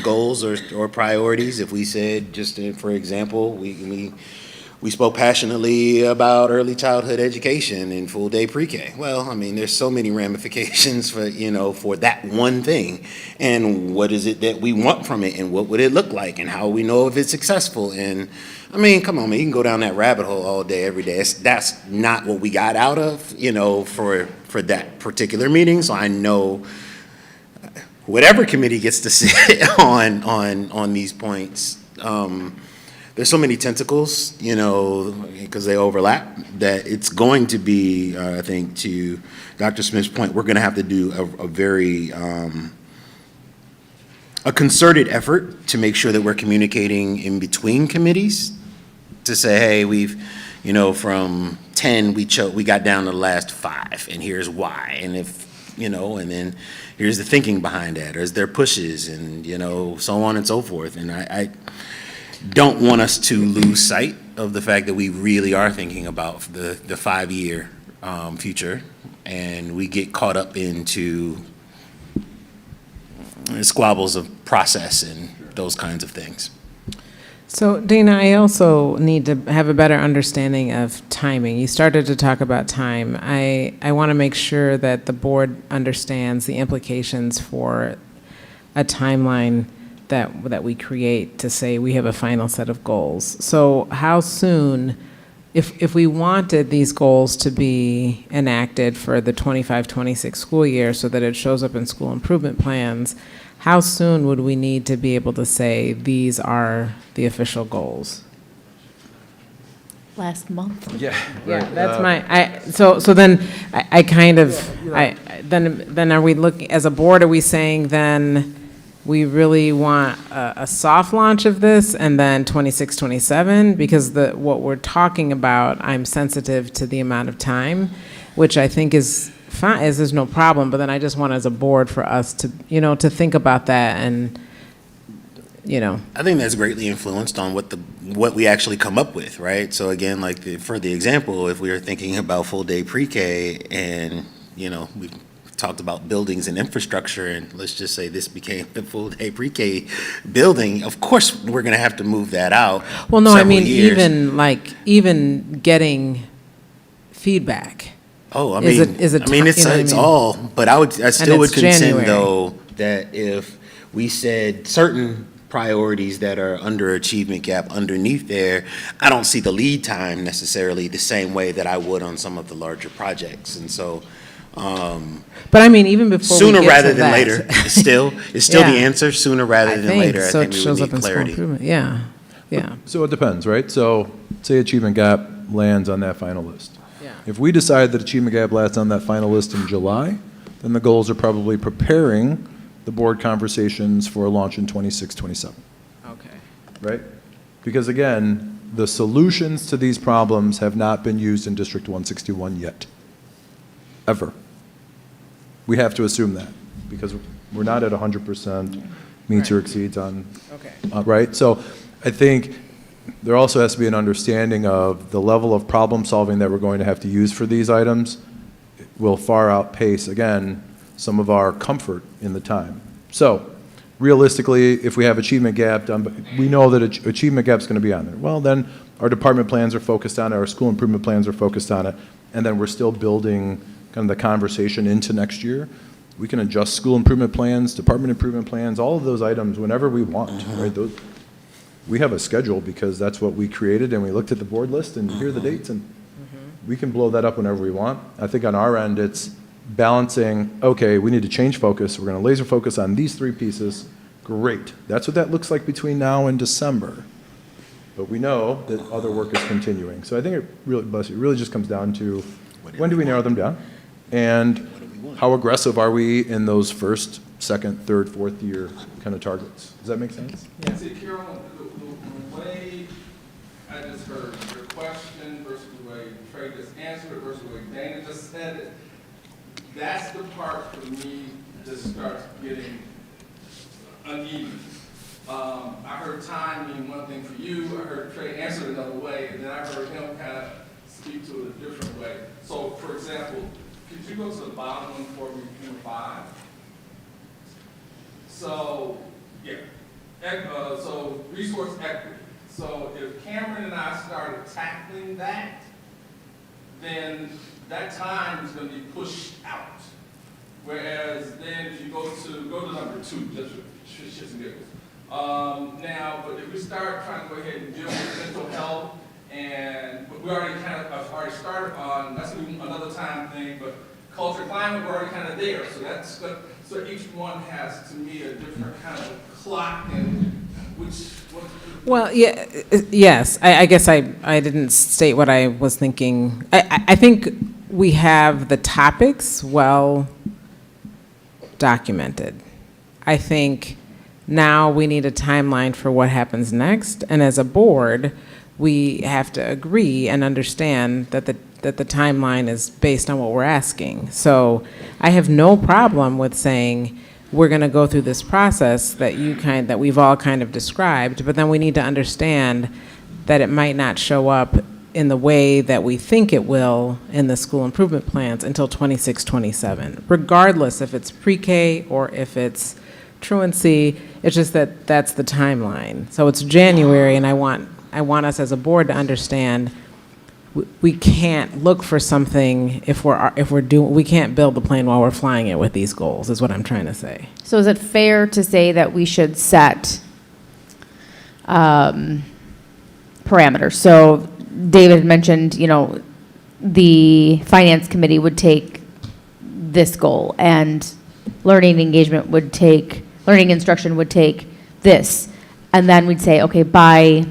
goals or priorities. If we said, just for example, we spoke passionately about early childhood education and full day pre-K. Well, I mean, there's so many ramifications for that one thing. And what is it that we want from it, and what would it look like, and how we know if it's successful? And I mean, come on, man, you can go down that rabbit hole all day, every day. That's not what we got out of, for that particular meeting. So I know whatever committee gets to sit on these points, there's so many tentacles, because they overlap, that it's going to be, I think, to Dr. Smith's point, we're going to have to do a very a concerted effort to make sure that we're communicating in between committees to say, hey, we've, from 10, we got down to the last 5, and here's why. And if, and then here's the thinking behind that, or is there pushes, and, so on and so forth. And I don't want us to lose sight of the fact that we really are thinking about the 5-year future, and we get caught up into squabbles of process and those kinds of things.
So Dana, I also need to have a better understanding of timing. You started to talk about time. I want to make sure that the board understands the implications for a timeline that we create to say we have a final set of goals. So how soon, if we wanted these goals to be enacted for the 25-26 school year so that it shows up in school improvement plans, how soon would we need to be able to say these are the official goals?
Last month.
Yeah.
Yeah, that's so then I kind of, then are we looking, as a board, are we saying then we really want a soft launch of this and then 26, 27? Because what we're talking about, I'm sensitive to the amount of time, which I think is fine, there's no problem, but then I just want as a board for us to, to think about that and,
I think that's greatly influenced on what we actually come up with, right? So again, like for the example, if we are thinking about full day pre-K and, we've talked about buildings and infrastructure, and let's just say this became the full day pre-K building, of course, we're going to have to move that out.
well, no, I mean,
years.
even getting feedback.
Oh,
it's
all, but I still would contend
January.
though that if we said certain priorities that are under achievement gap underneath there, I don't see the lead time necessarily the same way that I would on some of the larger projects. And so,
but I mean, even before
sooner
we get
rather
to
than
that,
later, it's still
Yeah.
the answer. Sooner rather than later,
so
I
it
think we
shows
would
up
need
in school
clarity.
improvement. Yeah, yeah.
So it depends, right? So say achievement gap lands on that final list.
Yeah.
If we decide that achievement gap lands on that final list in July, then the goals are probably preparing the board conversations for a launch in 26, 27,
Okay.
right? Because again, the solutions to these problems have not been used in District 161 yet, ever. We have to assume that because we're not at 100% meets or exceeds on,
Okay.
right? So I think there also has to be an understanding of the level of problem solving that we're going to have to use for these items will far outpace, again, some of our comfort in the time. So realistically, if we have achievement gap done, we know that achievement gap is going to be on there. Well, then our department plans are focused on it, our school improvement plans are focused on it, and then we're still building kind of the conversation into next year. We can adjust school improvement plans, department improvement plans, all of those items whenever we want, right? We have a schedule because that's what we created, and we looked at the board list, and here are the dates, and we can blow that up whenever we want. I think on our end, it's balancing, okay, we need to change focus. We're going to laser focus on these 3 pieces. Great. That's what that looks like between now and December. But we know that other work is continuing. So I think it really just comes down to when do we narrow them down? And how aggressive are we in those first, second, third, fourth year kind of targets? Does that make sense?
Yeah. See, Carolyn, the way I just heard your question versus the way Trey just answered it versus the way Dana just said it, that's the part for me that starts getting uneven. I heard time mean one thing for you, I heard Trey answer it another way, and then I heard him kind of speak to it a different way. So, for example, could you go to the bottom one for me, number 5? So, yeah, so resource equity. So if Cameron and I started tackling that, then that time is going to be pushed out. Whereas then if you go to number 2, just shits and giggles. Now, but if we start trying to go ahead and deal with mental health, and we already already started on, that's gonna be another time thing, but culture and climate, we're already kind of there. So that's good. So each one has, to me, a different kind of clock and
Well, yeah, yes. I guess I didn't state what I was thinking. I think we have the topics well documented. I think Now we need a timeline for what happens next, and as a board, we have to agree and understand that the timeline is based on what we're asking. So I have no problem with saying, we're going to go through this process that we've all kind of described, but then we need to understand that it might not show up in the way that we think it will in the school improvement plans until 26, 27, regardless if it's pre-K or if it's truancy. It's just that that's the timeline. So it's January, and I want us as a board to understand we can't look for something if we can't build the plane while we're flying it with these goals, is what I'm trying to say.
So is it fair to say that we should set parameters? So David mentioned, the finance committee would take this goal, and learning instruction would take this. And then we'd say, okay, by,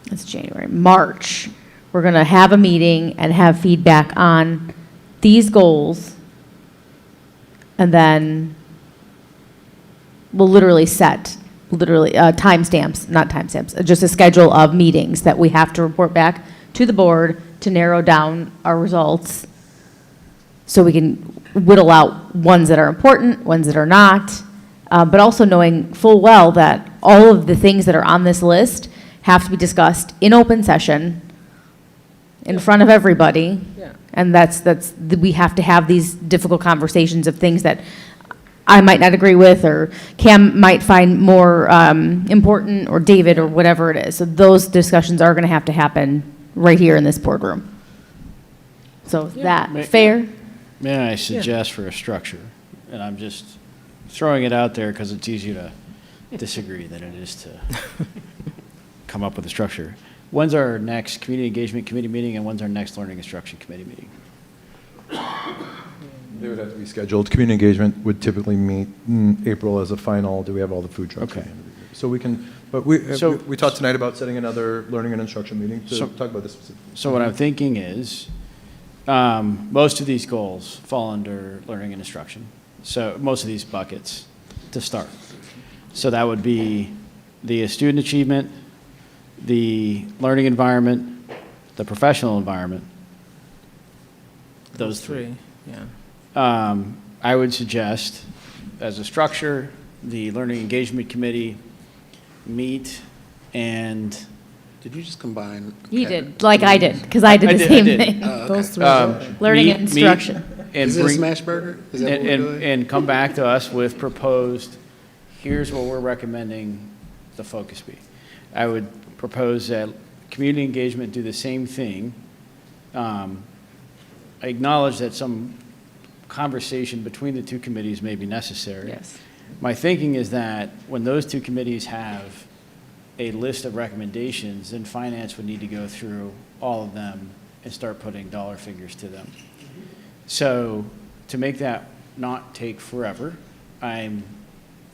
it's January, March, we're going to have a meeting and have feedback on these goals. And then we'll literally set timestamps, not timestamps, just a schedule of meetings that we have to report back to the board to narrow down our results, so we can whittle out ones that are important, ones that are not, but also knowing full well that all of the things that are on this list have to be discussed in open session in front of everybody.
Yeah.
And we have to have these difficult conversations of things that I might not agree with, or Cam might find more important, or David, or whatever it is. So those discussions are going to happen right here in this boardroom. So is that fair?
May I suggest for a structure, and I'm just throwing it out there because it's easier to disagree than it is to come up with a structure. When's our next community engagement committee meeting, and when's our next learning instruction committee meeting?
They would have to be scheduled. Community engagement would typically meet in April as a final. Do we have all the food trucks?
Okay.
So we can, but we talked tonight about setting another learning and instruction meeting to talk about this specifically.
So what I'm thinking is, most of these goals fall under learning and instruction. So most of these buckets to start. So that would be the student achievement, the learning environment, the professional environment. Those three.
Yeah.
I would suggest, as a structure, the learning engagement committee meet and.
Did you just combine?
You did, like I did, because I did the same thing.
Those three.
Learning and instruction.
And
Is it a smash burger? Is that what we're doing?
and come back to us with proposed, here's what we're recommending the focus be. I would propose that community engagement do the same thing. I acknowledge that some conversation between the two committees may be necessary.
Yes.
My thinking is that when those two committees have a list of recommendations, then finance would need to go through all of them and start putting dollar figures to them. So to make that not take forever, I'm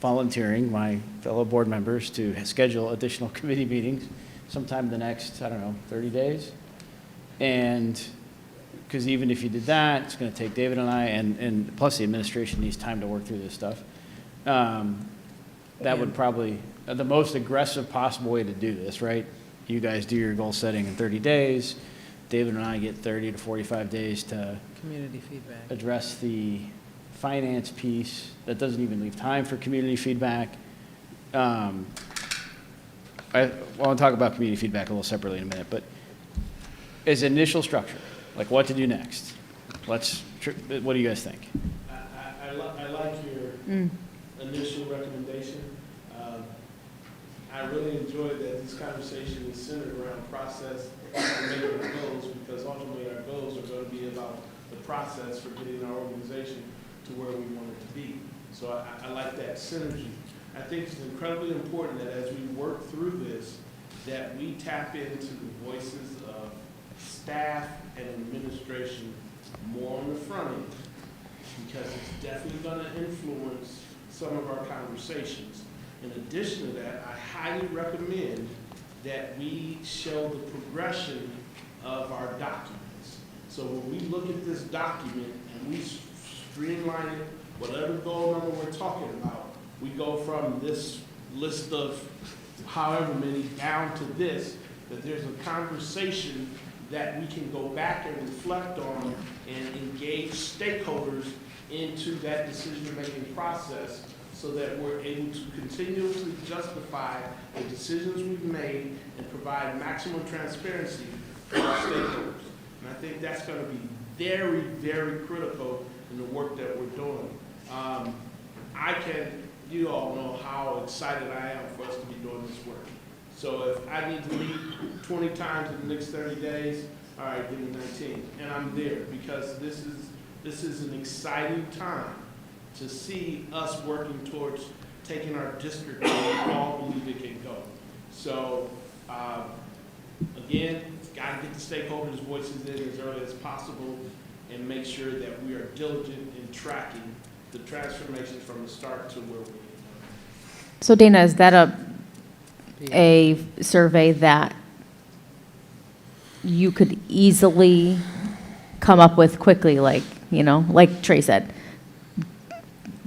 volunteering my fellow board members to schedule additional committee meetings sometime in the next, 30 days. And because even if you did that, it's going to take David and I, and plus the administration needs time to work through this stuff. That would probably, the most aggressive possible way to do this, right? You guys do your goal setting in 30 days. David and I get 30 to 45 days to
Community feedback.
address the finance piece. That doesn't even leave time for community feedback. I want to talk about community feedback a little separately in a minute, but as initial structure, like what to do next. What do you guys think?
I like your initial recommendation. I really enjoyed that this conversation is centered around process and making goals, because ultimately our goals are going to be about the process for getting our organization to where we want it to be. So I like that synergy. I think it's incredibly important that as we work through this, that we tap into the voices of staff and administration more on the front end, because it's definitely going to influence some of our conversations. In addition to that, I highly recommend that we show the progression of our documents. So when we look at this document and we streamline it, whatever goal number we're talking about, we go from this list of however many down to this, that there's a conversation that we can go back and reflect on and engage stakeholders into that decision-making process so that we're able to continuously justify the decisions we've made and provide maximum transparency for our stakeholders. And I think that's going to be very, very critical in the work that we're doing. You all know how excited I am for us to be doing this work. So if I need to meet 20 times in the next 30 days, all right, give me 19. And I'm there because this is an exciting time to see us working towards taking our district where we all believe it can go. So again, got to get the stakeholders' voices in as early as possible and make sure that we are diligent in tracking the transformations from the start to where we are.
So Dana, is that a survey that you could easily come up with quickly, like, like Trey said,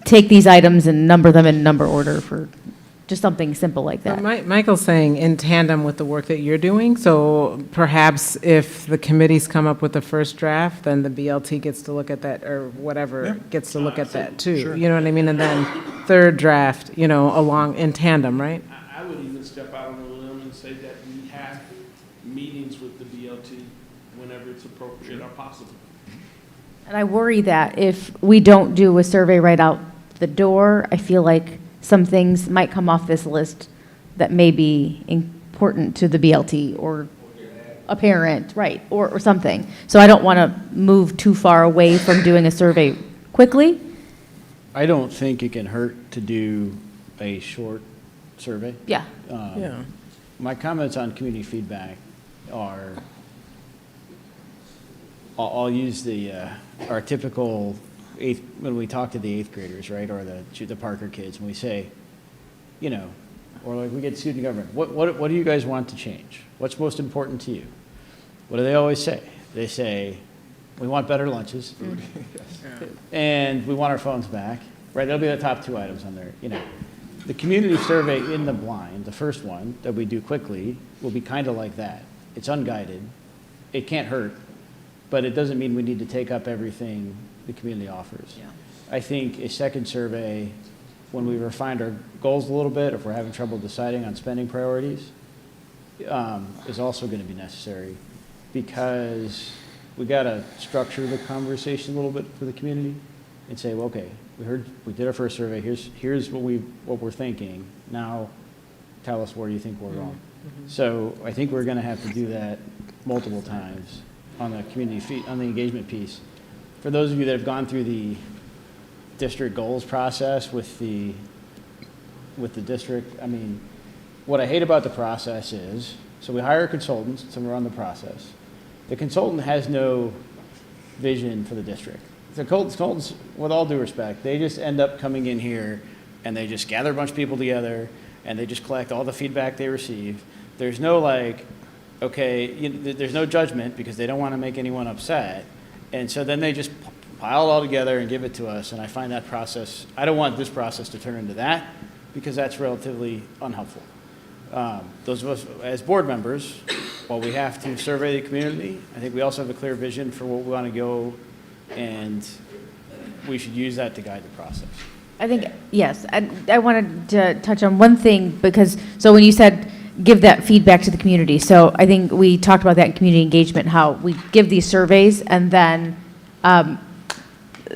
take these items and number them in number order for just something simple like that?
Michael's saying in tandem with the work that you're doing, so perhaps if the committees come up with the first draft, then the BLT gets to look at that, or whatever, gets to look at that too.
Sure.
You know what I mean? And then third draft, along in tandem, right?
I would even step out on a limb and say that we have meetings with the BLT whenever it's appropriate or possible.
And I worry that if we don't do a survey right out the door, I feel like some things might come off this list that may be important to the BLT or a parent, right, or something. So I don't want to move too far away from doing a survey quickly.
I don't think it can hurt to do a short survey.
Yeah.
Yeah.
My comments on community feedback are, I'll use our typical when we talk to the eighth graders, right, or the Parker kids, and we say, or like we get student government, what do you guys want to change? What's most important to you? What do they always say? They say, we want better lunches, and we want our phones back, right? That'll be the top two items on there, The community survey in the blind, the first one that we do quickly, will be kind of like that. It's unguided. It can't hurt, but it doesn't mean we need to take up everything the community offers.
Yeah.
I think a second survey, when we refined our goals a little bit, if we're having trouble deciding on spending priorities, is also going to be necessary, because we got to structure the conversation a little bit for the community and say, well, okay, we did our first survey. Here's what we're thinking. Now, tell us where you think we're wrong.
Mm-hmm.
So I think we're going to have to do that multiple times on the on the engagement piece. For those of you that have gone through the district goals process with the district, I mean, what I hate about the process is, so we hire consultants to run the process. The consultant has no vision for the district. The consultants, with all due respect, they just end up coming in here and they just gather a bunch of people together and they just collect all the feedback they receive. There's no there's no judgment because they don't want to make anyone upset. And so then they just pile it all together and give it to us. And I find that process, I don't want this process to turn into that, because that's relatively unhelpful. Those of us as board members, while we have to survey the community, I think we also have a clear vision for what we want to go, and we should use that to guide the process.
I think, yes. I wanted to touch on one thing, because, so when you said give that feedback to the community, so I think we talked about that in community engagement, how we give these surveys and then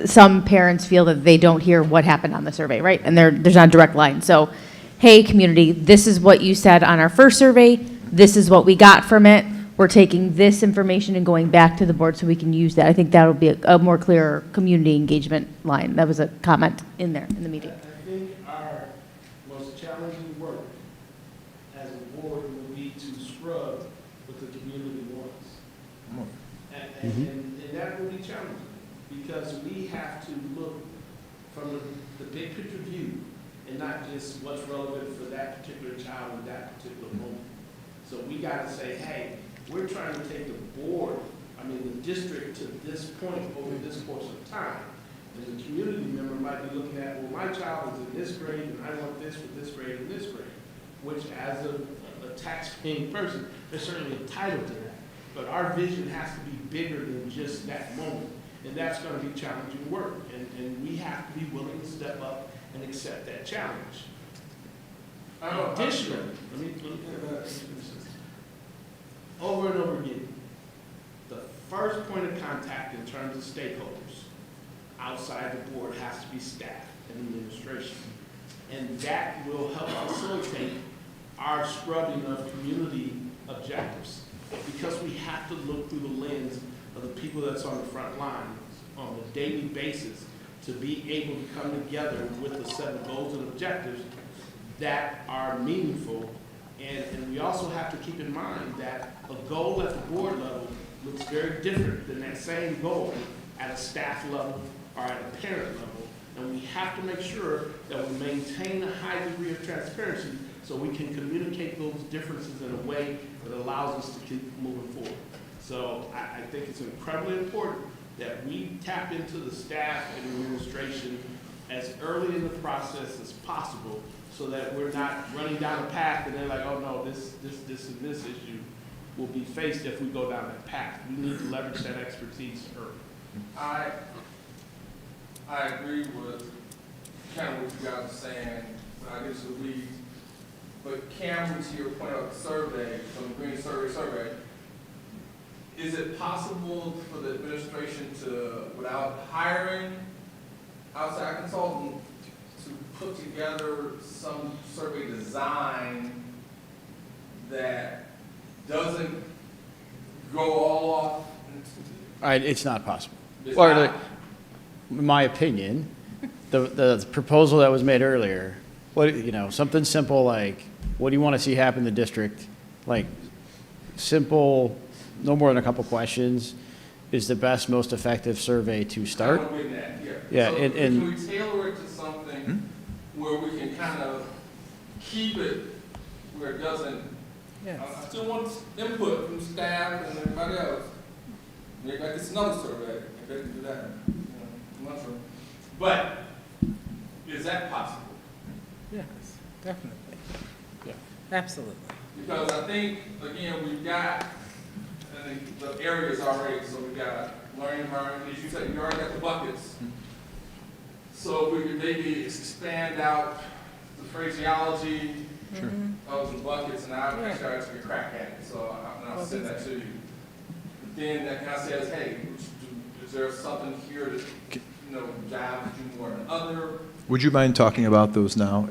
some parents feel that they don't hear what happened on the survey, right? And there's not a direct line. So, hey, community, this is what you said on our first survey. This is what we got from it. We're taking this information and going back to the board so we can use that. I think that'll be a more clear community engagement line. That was a comment in there in the meeting.
I think our most challenging work as a board will be to scrub what the community wants. And that will be challenging, because we have to look from the big picture view and not just what's relevant for that particular child in that particular moment. So we got to say, hey, we're trying to take the district to this point over this course of time. And the community member might be looking at, well, my child is in this grade, and I want this for this grade and this grade, which as a tax-paying person, they're certainly entitled to that. But our vision has to be bigger than just that moment. And that's going to be challenging work. And we have to be willing to step up and accept that challenge. Additionally, let me finish this. Over and over again, the first point of contact in terms of stakeholders outside the board has to be staff and administration. And that will help facilitate our scrubbing of community objectives, because we have to look through the lens of the people that's on the front line on a daily basis to be able to come together with the set of goals and objectives that are meaningful. And we also have to keep in mind that a goal at the board level looks very different than that same goal at a staff level or at a parent level. And we have to make sure that we maintain a high degree of transparency so we can communicate those differences in a way that allows us to keep moving forward. So I think it's incredibly important that we tap into the staff and administration as early in the process as possible so that we're not running down a path and they're like, oh no, this and this issue will be faced if we go down that path. We need to leverage that expertise early.
I agree with kind of what you guys are saying, but I guess the lead. But Cameron, to your point of the survey, from the Green Survey, is it possible for the administration to, without hiring outside consultant, to put together some survey design that doesn't go all off?
It's not possible.
It's
Or,
not?
in my opinion, the proposal that was made earlier, something simple like, what do you want to see happen in the district? Like, simple, no more than a couple questions, is the best, most effective survey to start.
I'm with that, yeah.
Yeah,
So
and
can we tailor it to something where we can kind of keep it where it doesn't, I still want input from staff and everybody else. Maybe I guess another survey, if they can do that, I'm not sure. But is that possible?
Yes, definitely.
Yeah.
Absolutely.
Because I think, again, we've got, I think the areas already, so we've got learning environment, as you said, we already got the buckets. So we could maybe expand out the phraseology of the buckets, and I'll actually try to take a crack at it, so I'll send that to you. But then that kind of says, hey, is there something here that, jobs you more than other?
Would you mind talking about those now?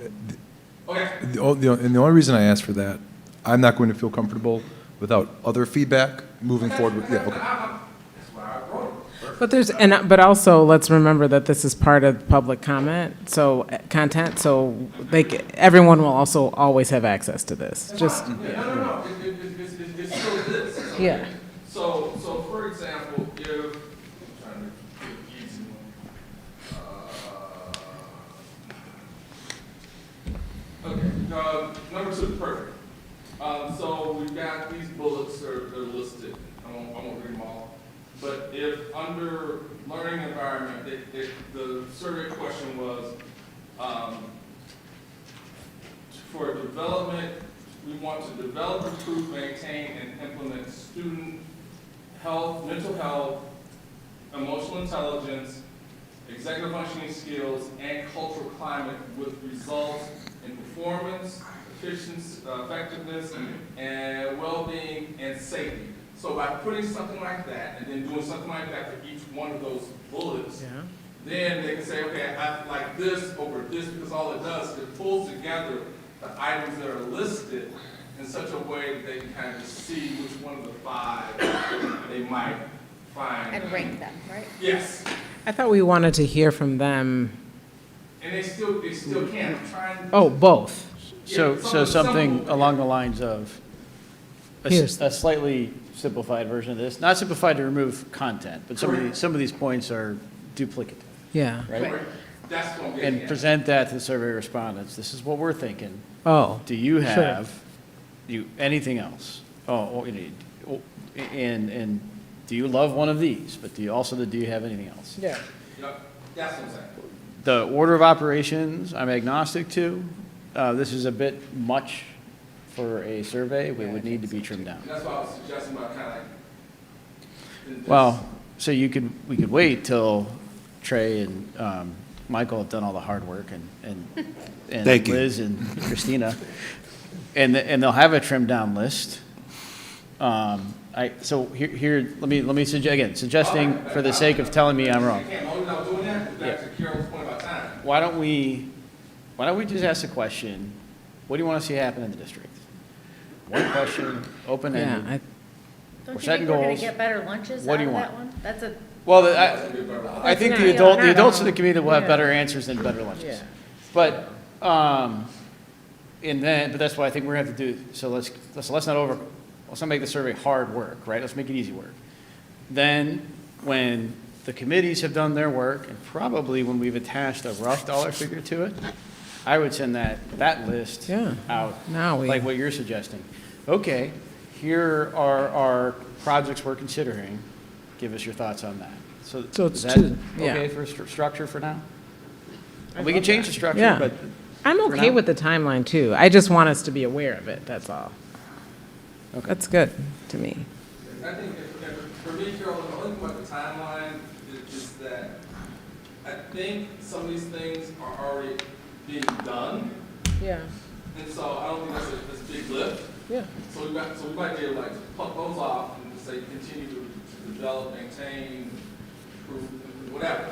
Okay.
And the only reason I ask for that, I'm not going to feel comfortable without other feedback moving forward with,
That's why I wrote it.
But also, let's remember that this is part of public content, so everyone will also always have access to this. Just,
No. It's still this.
yeah.
So for example, if, I'm trying to get an easy one. Okay, number 2, perfect. So we've got these bullets that are listed. I won't read them all. But if under learning environment, the survey question was, for development, we want to develop, improve, maintain, and implement student health, mental health, emotional intelligence, executive functioning skills, and cultural climate with results in performance, efficiency, effectiveness, and well-being and safety. So by putting something like that and then doing something like that for each one of those bullets, then they can say, okay, I like this over this, because all it does is it pulls together the items that are listed in such a way that they can kind of see which one of the 5 they might find.
And rank them, right?
Yes.
I thought we wanted to hear from them.
And they still can. I'm trying.
Oh, both.
So something along the lines of a slightly simplified version of this, not simplified to remove content, but some of these points are duplicative.
Yeah.
Right?
That's what I'm getting
And
at.
present that to the survey respondents. This is what we're thinking.
Oh.
Do you have anything else? And do you love one of these? But do you have anything else?
Yeah.
Yep. That's what I'm saying.
The order of operations, I'm agnostic to. This is a bit much for a survey. We would need to be trimmed down.
And that's why I was suggesting about kind of like.
Well, so we could wait till Trey and Michael have done all the hard work and
Thank you.
Liz and Christina, and they'll have a trimmed down list. So here, let me suggest, again, suggesting for the sake of telling me I'm wrong.
I can't, only I'm doing that, back to Carol's point about time.
Why don't we just ask the question, what do you want to see happen in the district? One question, open-ended.
Yeah,
We're setting goals.
better lunches
What do you want?
That's a.
Well, I think the adults in the community will have
Yeah.
better answers than better lunches.
Yeah.
But, but that's why I think we're gonna have to do, so let's not make the survey hard work, right? Let's make it easy work. Then, when the committees have done their work, and probably when we've attached a rough dollar figure to it, I would send that list
Yeah.
out,
Now we-
like what you're suggesting. Okay, here are our projects we're considering. Give us your thoughts on that. So
So
is
it's
that
two, yeah.
okay for structure for now? We can change the structure,
Yeah.
but
I'm
for
okay
now?
with the timeline too. I just want us to be aware of it, that's all.
Okay.
That's good to me.
I think for me, Carol, the only thing about the timeline is that I think some of these things are already being done,
Yeah,
and so I don't think that's a big lift.
yeah.
So we might be able to like pluck those off and just say continue to develop, maintain, improve, whatever.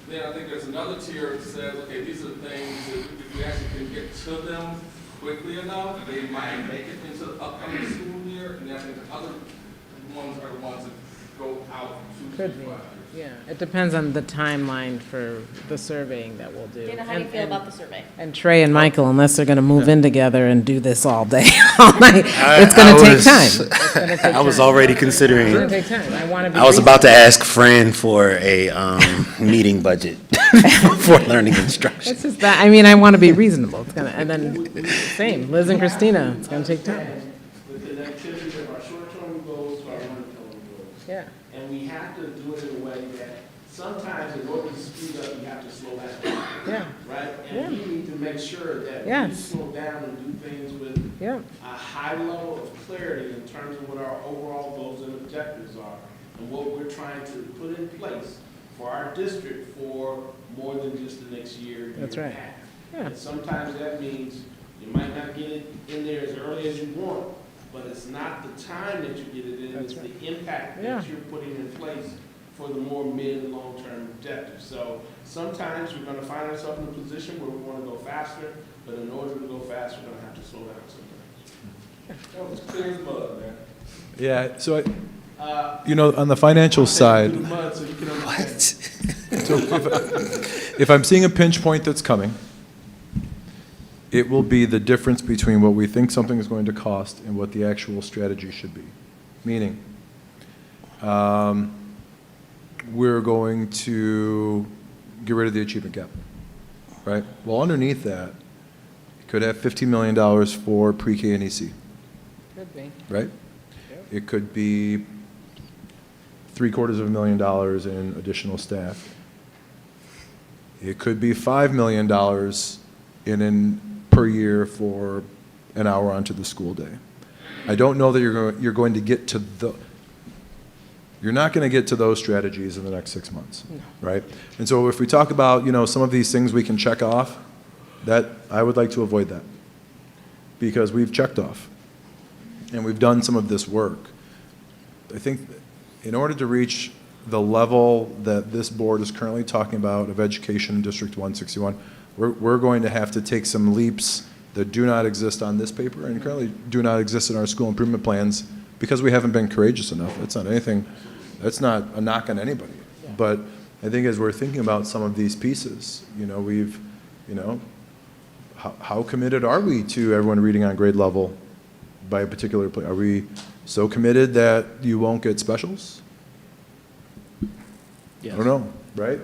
Then I think there's another tier that says, okay, these are the things that if we actually can get to them quickly enough, they might make it into the upcoming school year, and then I think the other ones are the ones that go out 2
Could
to
be.
5 years.
Yeah, it depends on the timeline for the surveying that we'll do.
Dana, how do you feel about the survey?
And Trey and Michael, unless they're gonna move in together and do this all day, all night, it's gonna take time. It's gonna take
I was
time.
already
It's
considering.
gonna take time. I wanna be.
I was about to ask Fran for a meeting budget for learning instruction.
It's just that, I mean, I wanna be reasonable. It's gonna, and then, same, Liz and Christina, it's gonna take time.
The connectivity of our short-term goals to our long-term goals.
Yeah.
And we have to do it in a way that sometimes in order to speed up, you have to slow down.
Yeah.
Right? And we need to make sure that we
Yes.
slow down and do things with
Yeah.
a high level of clarity in terms of what our overall goals and objectives are and what we're trying to put in place for our district for more than just the next year,
That's
year
right.
and a half.
Yeah.
And sometimes that means you might not get it in there as early as you want, but it's not the time that you get it in,
That's
it's
right.
the impact
Yeah.
that you're putting in place for the more mid and long-term objectives. So sometimes we're gonna find ourselves in a position where we wanna go faster, but in order to go faster, we're gonna have to slow down sometimes.
That was clear as mud, man.
Yeah, so, on the financial side,
Through the mud so you can understand.
so if I'm seeing a pinch point that's coming, it will be the difference between what we think something is going to cost and what the actual strategy should be. Meaning, we're going to get rid of the achievement gap, right? Well, underneath that, you could have $15 million for pre-K and EC,
Could be.
right? It could be $750,000 in additional staff. It could be $5 million per year for an hour onto the school day. I don't know that you're going to get to you're not going to get to those strategies in the next 6 months, right? And so if we talk about, some of these things we can check off, that I would like to avoid that because we've checked off and we've done some of this work. I think in order to reach the level that this board is currently talking about of education in District 161, we're going to have to take some leaps that do not exist on this paper and currently do not exist in our school improvement plans because we haven't been courageous enough. That's not anything, that's not a knock on anybody. But I think as we're thinking about some of these pieces, how committed are we to everyone reading on grade level by a particular place? Are we so committed that you won't get specials?
yes.
I don't know, right?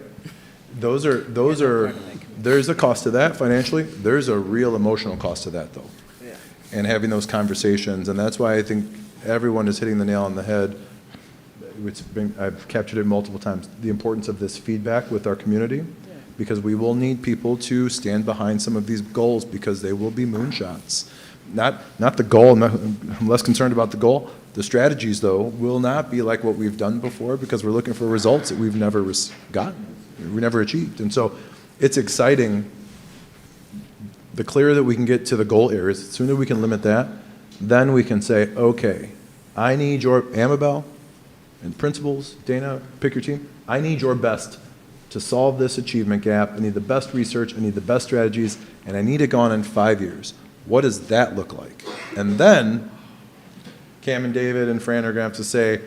There's a cost to that financially. There's a real emotional cost to that, though.
Yeah.
And having those conversations, and that's why I think everyone is hitting the nail on the head. I've captured it multiple times, the importance of this feedback with our community, because we will need people to stand behind some of these goals, because they will be moonshots. Not the goal, I'm less concerned about the goal. The strategies, though, will not be like what we've done before, because we're looking for results that we've never gotten, we never achieved. And so it's exciting. The clearer that we can get to the goal areas, the sooner we can limit that, then we can say, okay, I need your, Amabel and principals, Dana, pick your team, I need your best to solve this achievement gap. I need the best research, I need the best strategies, and I need it gone in 5 years. What does that look like? And then Cam and David and Fran are going to have to say,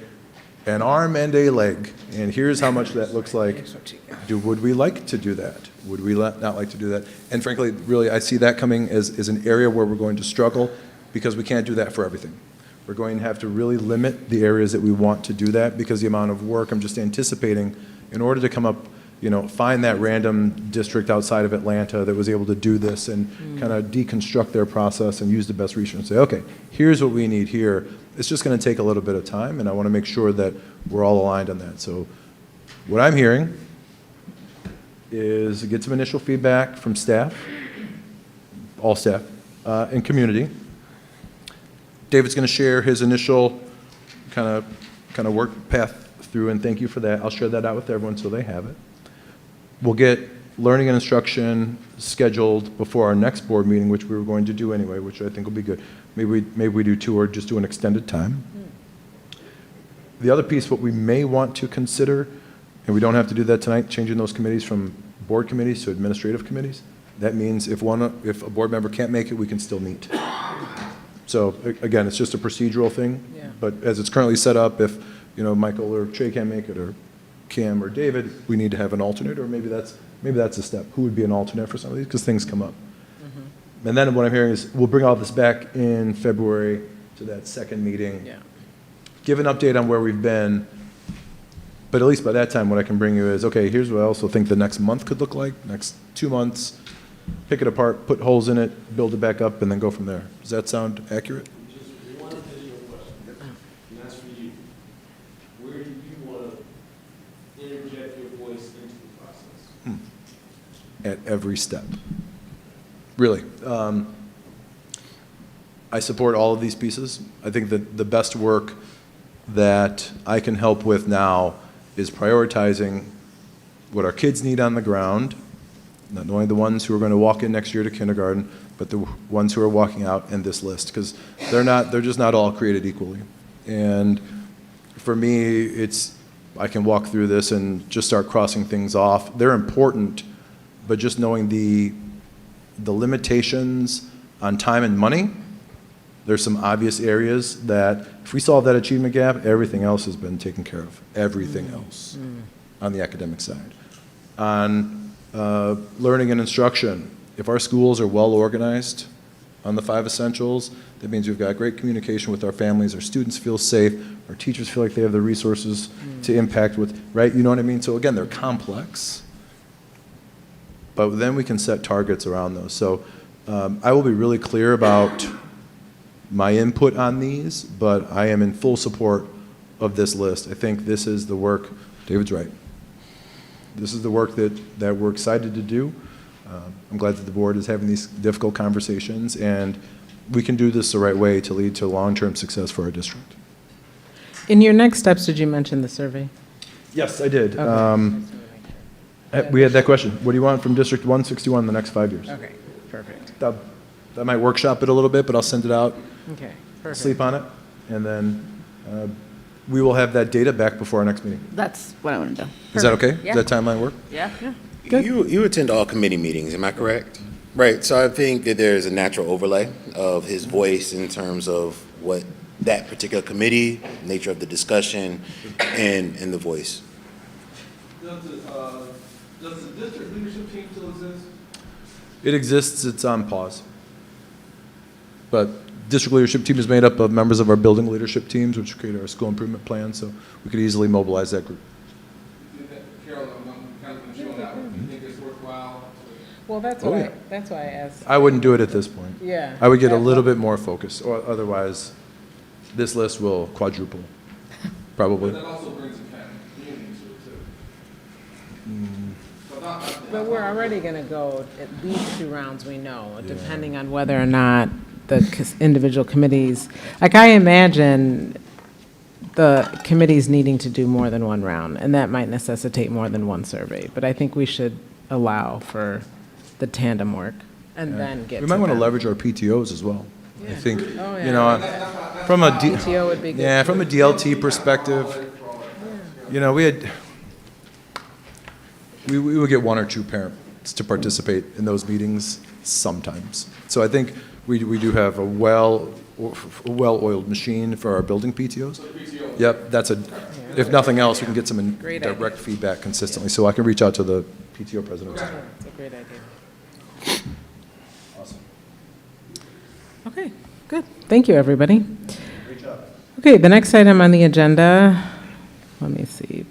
an arm and a leg, and here's how much that looks like. Would we like to do that? Would we not like to do that? And frankly, really, I see that coming as an area where we're going to struggle, because we can't do that for everything. We're going to have to really limit the areas that we want to do that, because the amount of work I'm just anticipating in order to come up, find that random district outside of Atlanta that was able to do this and kind of deconstruct their process and use the best research and say, okay, here's what we need here. It's just going to take a little bit of time, and I want to make sure that we're all aligned on that. So what I'm hearing is get some initial feedback from staff, all staff, and community. David's going to share his initial kind of work path through, and thank you for that. I'll share that out with everyone so they have it. We'll get learning and instruction scheduled before our next board meeting, which we were going to do anyway, which I think will be good. Maybe we do 2 or just do an extended time. The other piece, what we may want to consider, and we don't have to do that tonight, changing those committees from board committees to administrative committees. That means if a board member can't make it, we can still meet. So again, it's just a procedural thing.
Yeah.
But as it's currently set up, if Michael or Trey can't make it, or Cam or David, we need to have an alternate, or maybe that's a step. Who would be an alternate for some of these? Because things come up. And then what I'm hearing is we'll bring all this back in February to that second meeting.
Yeah.
Give an update on where we've been, but at least by that time, what I can bring you is, okay, here's what I also think the next month could look like, next 2 months, pick it apart, put holes in it, build it back up, and then go from there. Does that sound accurate?
Just one additional question, and that's for you. Where do you want to interject your voice into the process?
At every step. Really. I support all of these pieces. I think that the best work that I can help with now is prioritizing what our kids need on the ground, not only the ones who are going to walk in next year to kindergarten, but the ones who are walking out in this list, because they're just not all created equally. And for me, I can walk through this and just start crossing things off. They're important, but just knowing the limitations on time and money, there's some obvious areas that if we solve that achievement gap, everything else has been taken care of. Everything else on the academic side. On learning and instruction, if our schools are well organized on the 5 essentials, that means we've got great communication with our families, our students feel safe, our teachers feel like they have the resources to impact with, right? You know what I mean? So again, they're complex, but then we can set targets around those. So I will be really clear about my input on these, but I am in full support of this list. I think this is the work, David's right. This is the work that we're excited to do. I'm glad that the board is having these difficult conversations, and we can do this the right way to lead to long-term success for our district.
In your next steps, did you mention the survey?
Yes, I did.
Okay.
We had that question. What do you want from District 161 in the next 5 years?
Okay, perfect.
That might workshop it a little bit, but I'll send it out.
Okay, perfect.
Sleep on it, and then we will have that data back before our next meeting.
That's what I want to do.
Is that okay?
Yeah.
Does that timeline work?
Yeah.
You attend all committee meetings, am I correct? Right, so I think that there's a natural overlay of his voice in terms of what that particular committee, nature of the discussion, and the voice.
Does the district leadership team still exist?
It exists, it's on pause. But district leadership team is made up of members of our building leadership teams, which create our school improvement plan, so we could easily mobilize that group.
Carol, I'm kind of showing out. Do you think it's worthwhile?
Well, that's
Oh,
why,
yeah.
that's why I asked.
I wouldn't do it at this point.
Yeah.
I would get a little bit more focus, or otherwise this list will quadruple probably.
But that also brings a kind of community to it, too. So
But we're already going to go at least 2 rounds, we know, depending on whether or not the individual committees, like I imagine the committees needing to do more than 1 round, and that might necessitate more than 1 survey. But I think we should allow for the tandem work and then get to
We might want to
them.
leverage our PTOs as well. I think,
Oh,
you
yeah.
know, from a
PTO would be good.
yeah, from a DLT perspective, you know, we would get 1 or 2 parents to participate in those meetings sometimes. So I think we do have a well-oiled machine for our building PTOs. Yep, if nothing else, we can get some
Great
direct
idea.
feedback consistently. So I can reach out to the PTO presidents.
That's a great idea.
Awesome.
Okay, good. Thank you, everybody. Okay, the next item on the agenda, let me see,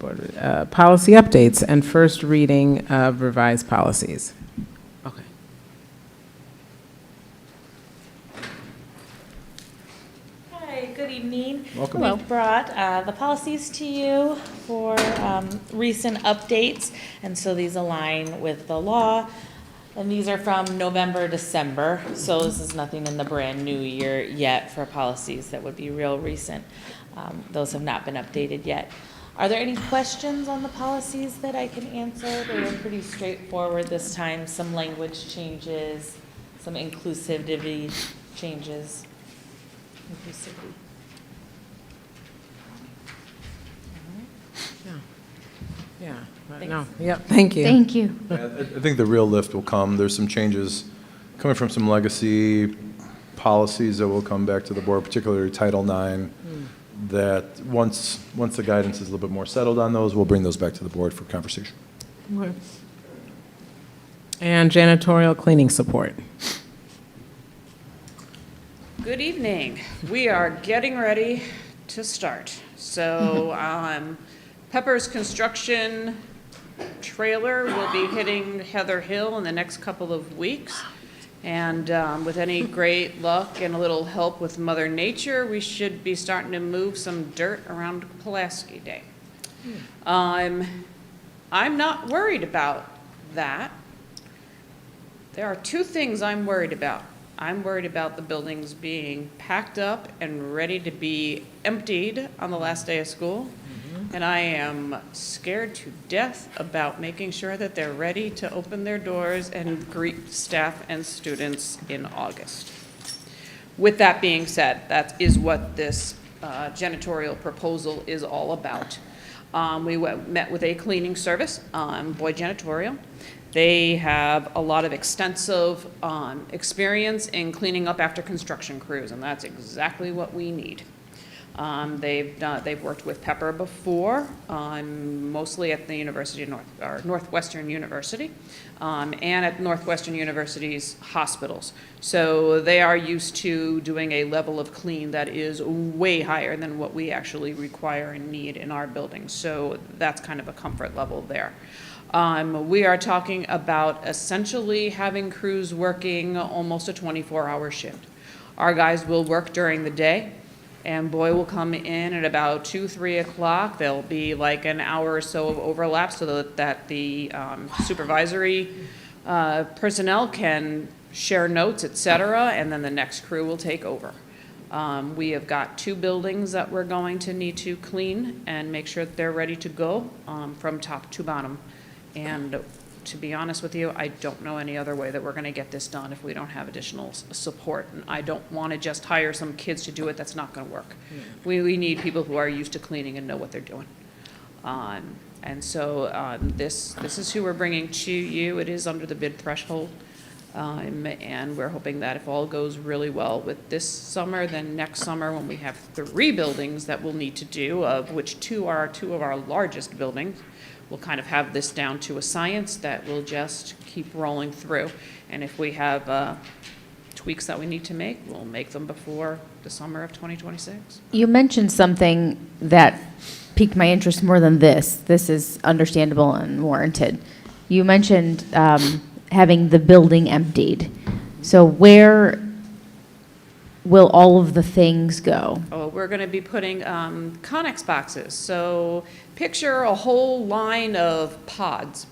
policy updates and first reading of revised policies. Okay.
Hi, good evening.
Welcome.
We've brought the policies to you for recent updates, and so these align with the law. And these are from November, December, so this is nothing in the brand-new year yet for policies that would be real recent. Those have not been updated yet. Are there any questions on the policies that I can answer? They were pretty straightforward this time, some language changes, some inclusivity changes. Inclusivity.
Yeah,
Thanks.
no, yep, thank you.
Thank you.
Yeah, I think the real lift will come. There's some changes coming from some legacy policies that will come back to the board, particularly Title IX, that once the guidance is a little bit more settled on those, we'll bring those back to the board for conversation.
Okay. And janitorial cleaning support.
Good evening. We are getting ready to start. So Pepper's construction trailer will be hitting Heather Hill in the next couple of weeks. And with any great luck and a little help with Mother Nature, we should be starting to move some dirt around Pulaski Day. I'm not worried about that. There are 2 things I'm worried about. I'm worried about the buildings being packed up and ready to be emptied on the last day of school. And I am scared to death about making sure that they're ready to open their doors and greet staff and students in August. With that being said, that is what this janitorial proposal is all about. We met with a cleaning service, Boyd Janitorial. They have a lot of extensive experience in cleaning up after construction crews, and that's exactly what we need. They've worked with Pepper before, mostly at the University of Northwestern University, and at Northwestern University's hospitals. So they are used to doing a level of clean that is way higher than what we actually require and need in our buildings. So that's kind of a comfort level there. We are talking about essentially having crews working almost a 24-hour shift. Our guys will work during the day, and Boy will come in at about 2, 3 o'clock. There'll be like an hour or so of overlap so that the supervisory personnel can share notes, et cetera, and then the next crew will take over. We have got 2 buildings that we're going to need to clean and make sure that they're ready to go from top to bottom. And to be honest with you, I don't know any other way that we're going to get this done if we don't have additional support. And I don't want to just hire some kids to do it. That's not going to work. We need people who are used to cleaning and know what they're doing. And so this is who we're bringing to you. It is under the bid threshold. And we're hoping that if all goes really well with this summer, then next summer when we have 3 buildings that we'll need to do, of which 2 are 2 of our largest buildings, we'll kind of have this down to a science that will just keep rolling through. And if we have tweaks that we need to make, we'll make them before the summer of 2026.
You mentioned something that piqued my interest more than this. This is understandable and warranted. You mentioned having the building emptied. So where will all of the things go?
Oh, we're going to be putting Connex boxes. So picture a whole line of pods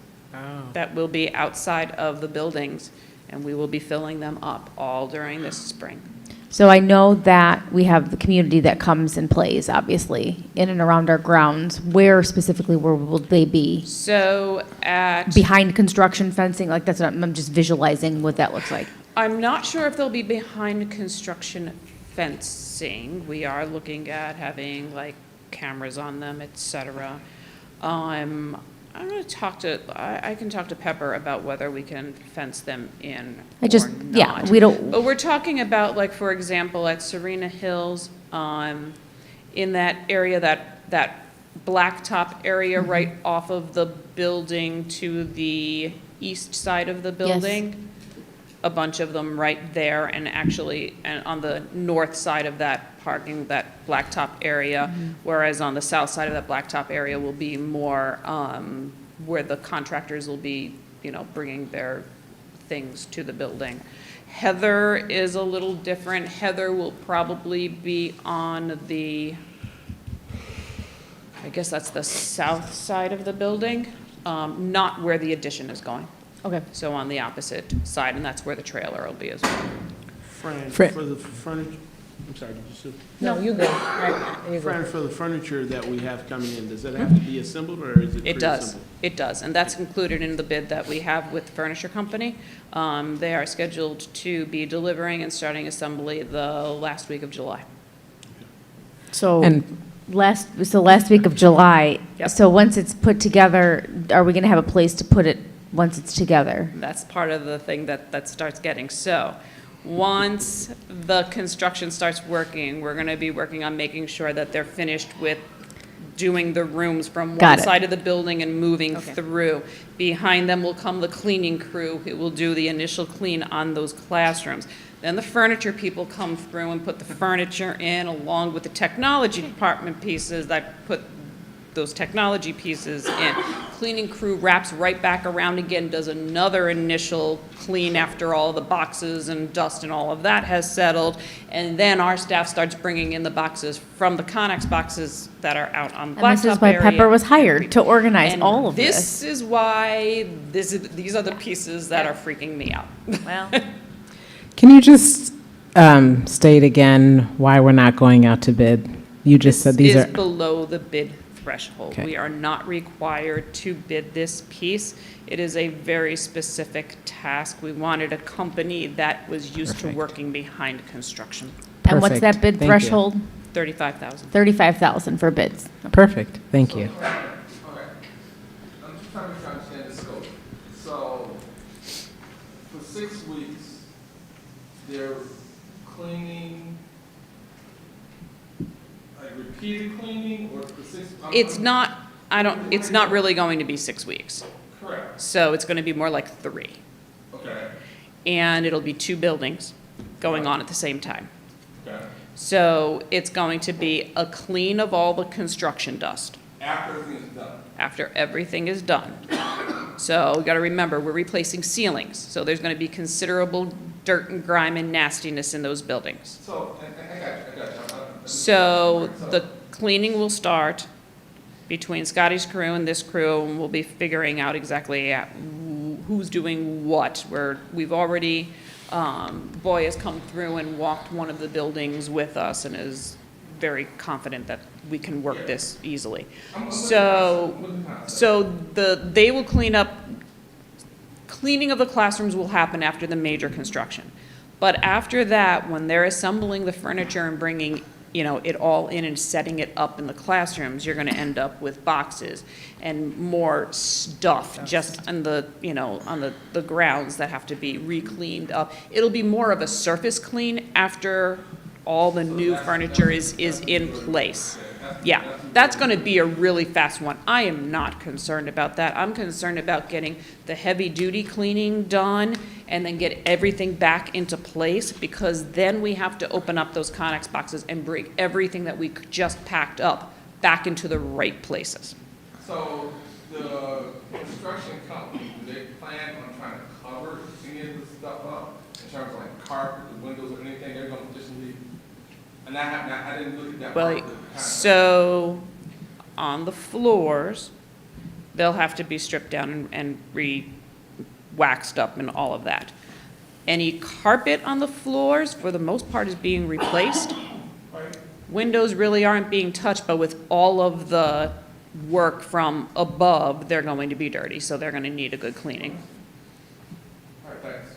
that will be outside of the buildings, and we will be filling them up all during this spring.
So I know that we have the community that comes and plays, obviously, in and around our grounds. Where specifically, where will they be?
So at...
Behind construction fencing? Like, that's what I'm just visualizing what that looks like.
I'm not sure if they'll be behind construction fencing. We are looking at having like cameras on them, et cetera. I'm going to talk to, I can talk to Pepper about whether we can fence them in or not.
Yeah, we don't.
But we're talking about, like, for example, at Serena Hills, in that area, that blacktop area right off of the building to the east side of the building. A bunch of them right there, and actually, and on the north side of that parking, that blacktop area, whereas on the south side of that blacktop area will be more where the contractors will be, you know, bringing their things to the building. Heather is a little different. Heather will probably be on the, I guess that's the south side of the building, not where the addition is going.
Okay.
So on the opposite side, and that's where the trailer will be as well.
Fran,
Fran-
for the furniture, I'm sorry, did you say?
No, you go. Right, you go.
Fran, for the furniture that we have coming in, does that have to be assembled or is it
It does.
pre-assembled?
It does, and that's included in the bid that we have with the furniture company. They are scheduled to be delivering and starting assembly the last week of July.
So
And-
last week of July.
Yep.
So once it's put together, are we going to have a place to put it once it's together?
That's part of the thing that starts getting. So once the construction starts working, we're going to be working on making sure that they're finished with doing the rooms from
Got
one
it.
side of the building and moving through. Behind them will come the cleaning crew who will do the initial clean on those classrooms. Then the furniture people come through and put the furniture in, along with the technology department pieces that put those technology pieces in. Cleaning crew wraps right back around again, does another initial clean after all the boxes and dust and all of that has settled. And then our staff starts bringing in the boxes from the Connex boxes that are out on the blacktop area.
And this is why Pepper was hired, to organize
And
all of
this
this.
is why these are the pieces that are freaking me out.
Well,
Can you just state again why we're not going out to bid? You just said these
is
are,
below the bid threshold.
Okay.
We are not required to bid this piece. It is a very specific task. We wanted a company that was used to
Perfect.
working behind construction.
and what's that
Perfect.
bid
Thank you.
threshold?
35,000.
35,000 for bids.
perfect, thank you.
Okay. I'm just trying to understand the scope. So, for 6 weeks, they're cleaning, like repeated cleaning, or for 6?
It's not, it's not really going to be 6 weeks.
Correct.
So it's going to be more like 3.
Okay.
And it'll be 2 buildings going on at the same time.
Okay.
So it's going to be a clean of all the construction dust
After everything is done.
after everything is done. So we got to remember, we're replacing ceilings. So there's going to be considerable dirt and grime and nastiness in those buildings.
So, I got you.
So the cleaning will start between Scotty's crew and this crew, and we'll be figuring out exactly who's doing what. We've already, Boy has come through and walked one of the buildings with us and is very confident that we can work this easily. So they will clean up. Cleaning of the classrooms will happen after the major construction. But after that, when they're assembling the furniture and bringing, it all in and setting it up in the classrooms, you're going to end up with boxes and more stuff just on the, on the grounds that have to be re-cleaned up. It'll be more of a surface clean after all the new furniture is in place. Yeah, that's going to be a really fast one. I am not concerned about that. I'm concerned about getting the heavy-duty cleaning done and then get everything back into place, because then we have to open up those Connex boxes and bring everything that we just packed up back into the right places.
So the construction company, do they plan on trying to cover any of this stuff up in terms of like carpet, the windows, or anything? They're going to just leave And I didn't look at that part
Well,
of the contract.
so on the floors, they'll have to be stripped down and re-waxed up and all of that. Any carpet on the floors, for the most part, is being replaced. Windows really aren't being touched, but with all of the work from above, they're going to be dirty, so they're going to need a good cleaning.
All right, thanks.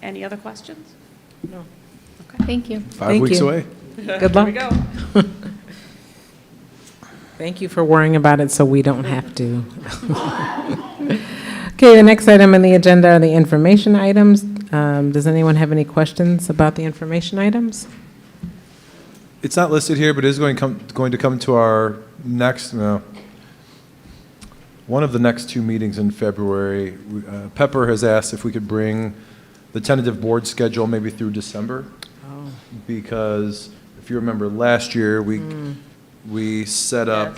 Any other questions?
Thank you.
5
Thank
weeks
you.
away.
Good
Here we
luck.
go.
Thank you for worrying about it so we don't have to. Okay, the next item on the agenda are the information items. Does anyone have any questions about the information items?
It's not listed here, but it is going to come to our next, one of the next 2 meetings in February. Pepper has asked if we could bring the tentative board schedule maybe through December. Because if you remember last year, we set up,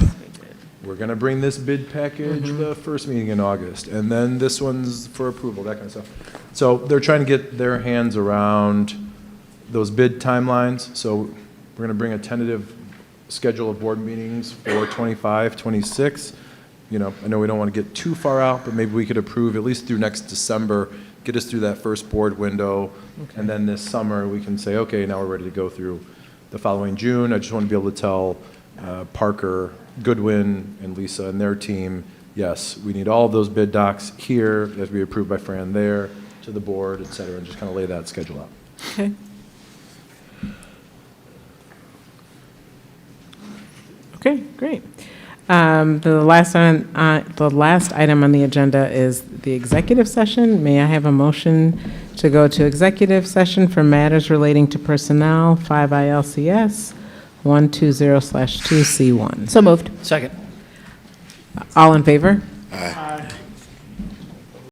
we're going to bring this bid package the first meeting in August, and then this one's for approval, that kind of stuff. So they're trying to get their hands around those bid timelines. So we're going to bring a tentative schedule of board meetings for 25, 26. I know we don't want to get too far out, but maybe we could approve at least through next December, get us through that first board window, and then this summer we can say, okay, now we're ready to go through the following June. I just want to be able to tell Parker, Goodwin, and Lisa and their team, yes, we need all of those bid docs here, as we approved by Fran there, to the board, et cetera, and just kind of lay that schedule out.
Okay. Okay, great. The last item on the agenda is the executive session. May I have a motion to go to executive session for matters relating to personnel, 5 ILCS 120/2C1?
So moved.
Second.
All in favor?
Aye.